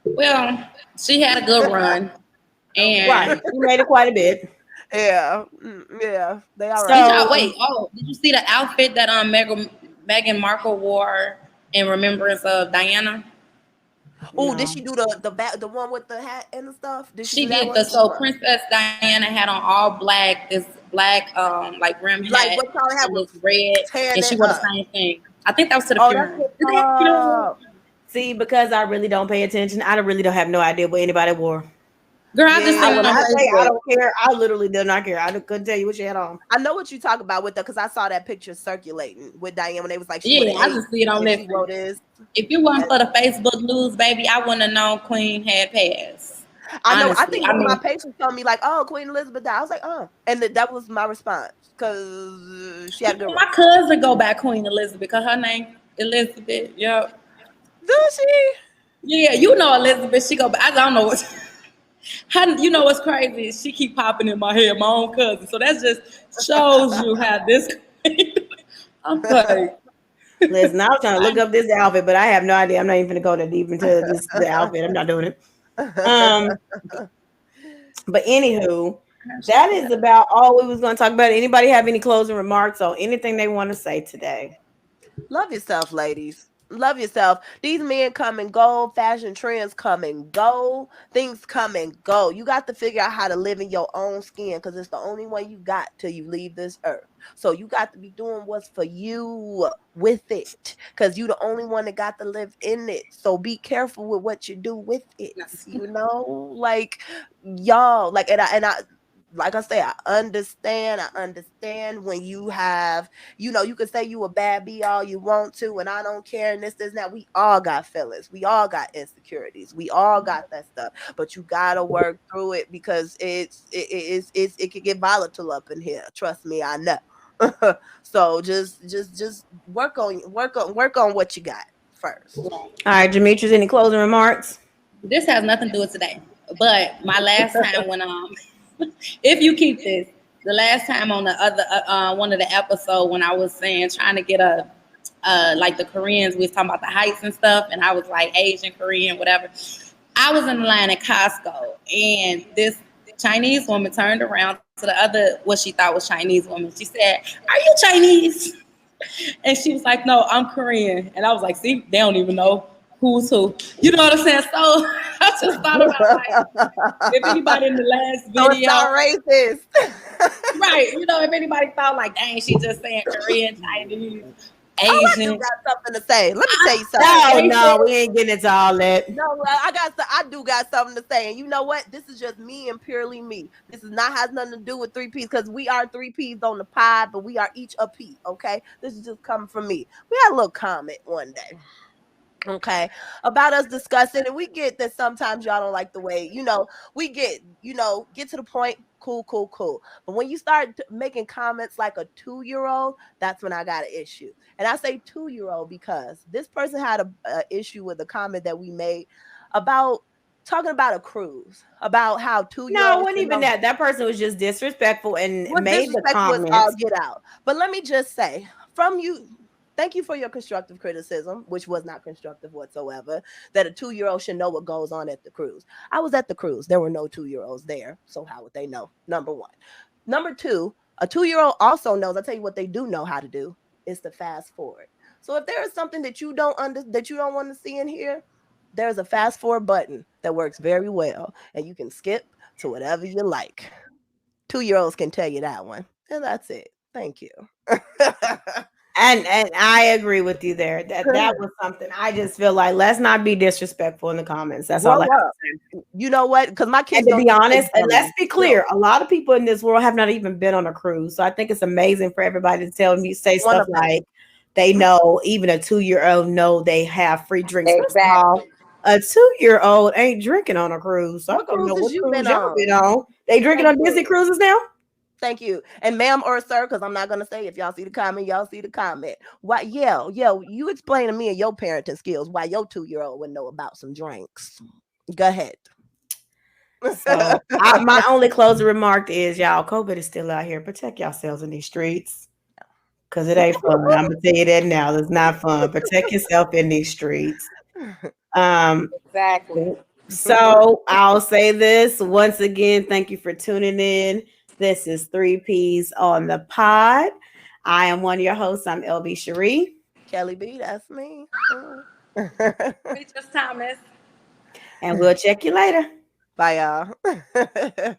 Well, she had a good run, and Right. She made it quite a bit. yeah, yeah, they all did right. y'all wait? Oh, did you see the outfit that Meghan Markle wore in remembrance of Diana? Oh, did No. she do the one with the hat and the stuff? Did she She do that did one? so Princess Diana had on all black, this black like rim Like hat what y'all have and was this red, tearing and she it wore the up. same thing. I think that was to the Oh, that's funeral. what's up. See, because I really don't pay attention, I really don't have no idea what anybody wore. Girl, I just seen Yeah, it When on I say I Facebook. don't care, I literally do not care. I couldn't tell you what she had on. I know what you talk about with because I saw that picture circulating with Diane when they was like she would Yeah, have I ate just see it on and she Netflix. wrote this. If it wasn't for the Facebook news, baby, I wouldn't have known Queen had passed. I know. I Honestly, think one of my patients told me like, "Oh, Queen Elizabeth died." I was like, "Oh," and that was my response because she had a good run. my cousin go by Queen Elizabeth because her name Elizabeth. Yep. Does she? Yeah, you know Elizabeth. She go by. I don't know what. You know what's crazy? She keep popping in my head. My own cousin. So that just shows you how this. I'm like, Listen, I was trying to look up this outfit, but I have no idea. I'm not even going to go that deep into the outfit. I'm not doing it. But anywho, that is about all we was going to talk about. Anybody have any closing remarks or anything they want to say today? Love yourself, ladies. Love yourself. These men come and go. Fashion trends come and go. Things come and go. You got to figure out how to live in your own skin because it's the only one you got till you leave this earth. So you got to be doing what's for you with it because you the only one that got to live in it. So be careful with what you do with it. Like y'all, like and I like I say, I understand when you have, you can say you a bad bee all you want to, and I don't care, and this, that. We all got feelings. We all got insecurities. We all got that stuff. But you gotta work through it because it can get volatile up in here. Trust me, I know. So just work on what you got first. All right, Jametrice, any closing remarks? this has nothing to do with today. But my last time when if you keep this, the last time on the other one of the episode when I was saying trying to get a like the Koreans, we was talking about the heights and stuff, and I was like Asian, Korean, whatever. I was in the line at Costco, and this Chinese woman turned around to the other what she thought was Chinese woman. She said, "Are you Chinese?" And she was like, "No, I'm Korean." And I was like, "See, they don't even know who's who." You know what I'm saying? So I just thought about like if anybody in the last video, so it's not racist. right? If anybody thought like, "Dang, she just saying Korean, Chinese, Asian." Oh, I do got something to say. Let me tell you something. No, we ain't getting into all that. No, I do got something to say. And you know what? This is just me and purely me. This is not has nothing to do with 3Ps because we are 3Ps on the pod, but we are each a P. Okay, this is just coming from me. We had a little comment one day. Okay, about us discussing, and we get that sometimes y'all don't like the way we get to the point. Cool. But when you start making comments like a 2-year-old, that's when I got an issue. And I say 2-year-old because this person had a issue with a comment that we made about talking about a cruise, about how 2-year-olds. No, it wasn't even that. That person was just disrespectful and made the comments. I'll get out. But let me just say, from you. Thank you for your constructive criticism, which was not constructive whatsoever, that a 2-year-old should know what goes on at the cruise. I was at the cruise. There were no 2-year-olds there. So how would they know? Number one. Number two, a 2-year-old also knows, I'll tell you what they do know how to do, is to fast forward. So if there is something that you don't want to see in here, there's a fast forward button that works very well. And you can skip to whatever you like. 2-year-olds can tell you that one. And that's it. Thank you. And I agree with you there. That was something. I just feel like let's not be disrespectful in the comments. That's all I Grow have up. to say. You know what? Because my kids And to don't be even honest, say and let's dummy. be clear, a lot of people in this world have not even been on a cruise. So I think it's amazing for everybody to tell me say One stuff of them. like they know, even a 2-year-old know they have free drinks. First of all, a 2-year-old ain't drinking on a cruise. So I What don't know cruises what you cruise been y'all on? been on. They drinking Thank on Disney you. cruises now? Thank you. And ma'am or sir, because I'm not gonna say if y'all see the comment, y'all see the comment. Why, yeah, you explain to me and your parenting skills why your 2-year-old would know about some drinks. Go ahead. So my only closing remark is y'all, COVID is still out here. Protect yourselves in these streets. Cause it ain't fun. I'm gonna tell you that now. It's not fun. Protect yourself in these streets. Exactly. So I'll say this once again. Thank you for tuning in. This is 3Ps on the pod. I am one of your hosts. I'm L.B.Shari. Kelly B, that's me. Just Thomas. And we'll check you later. Bye, y'all.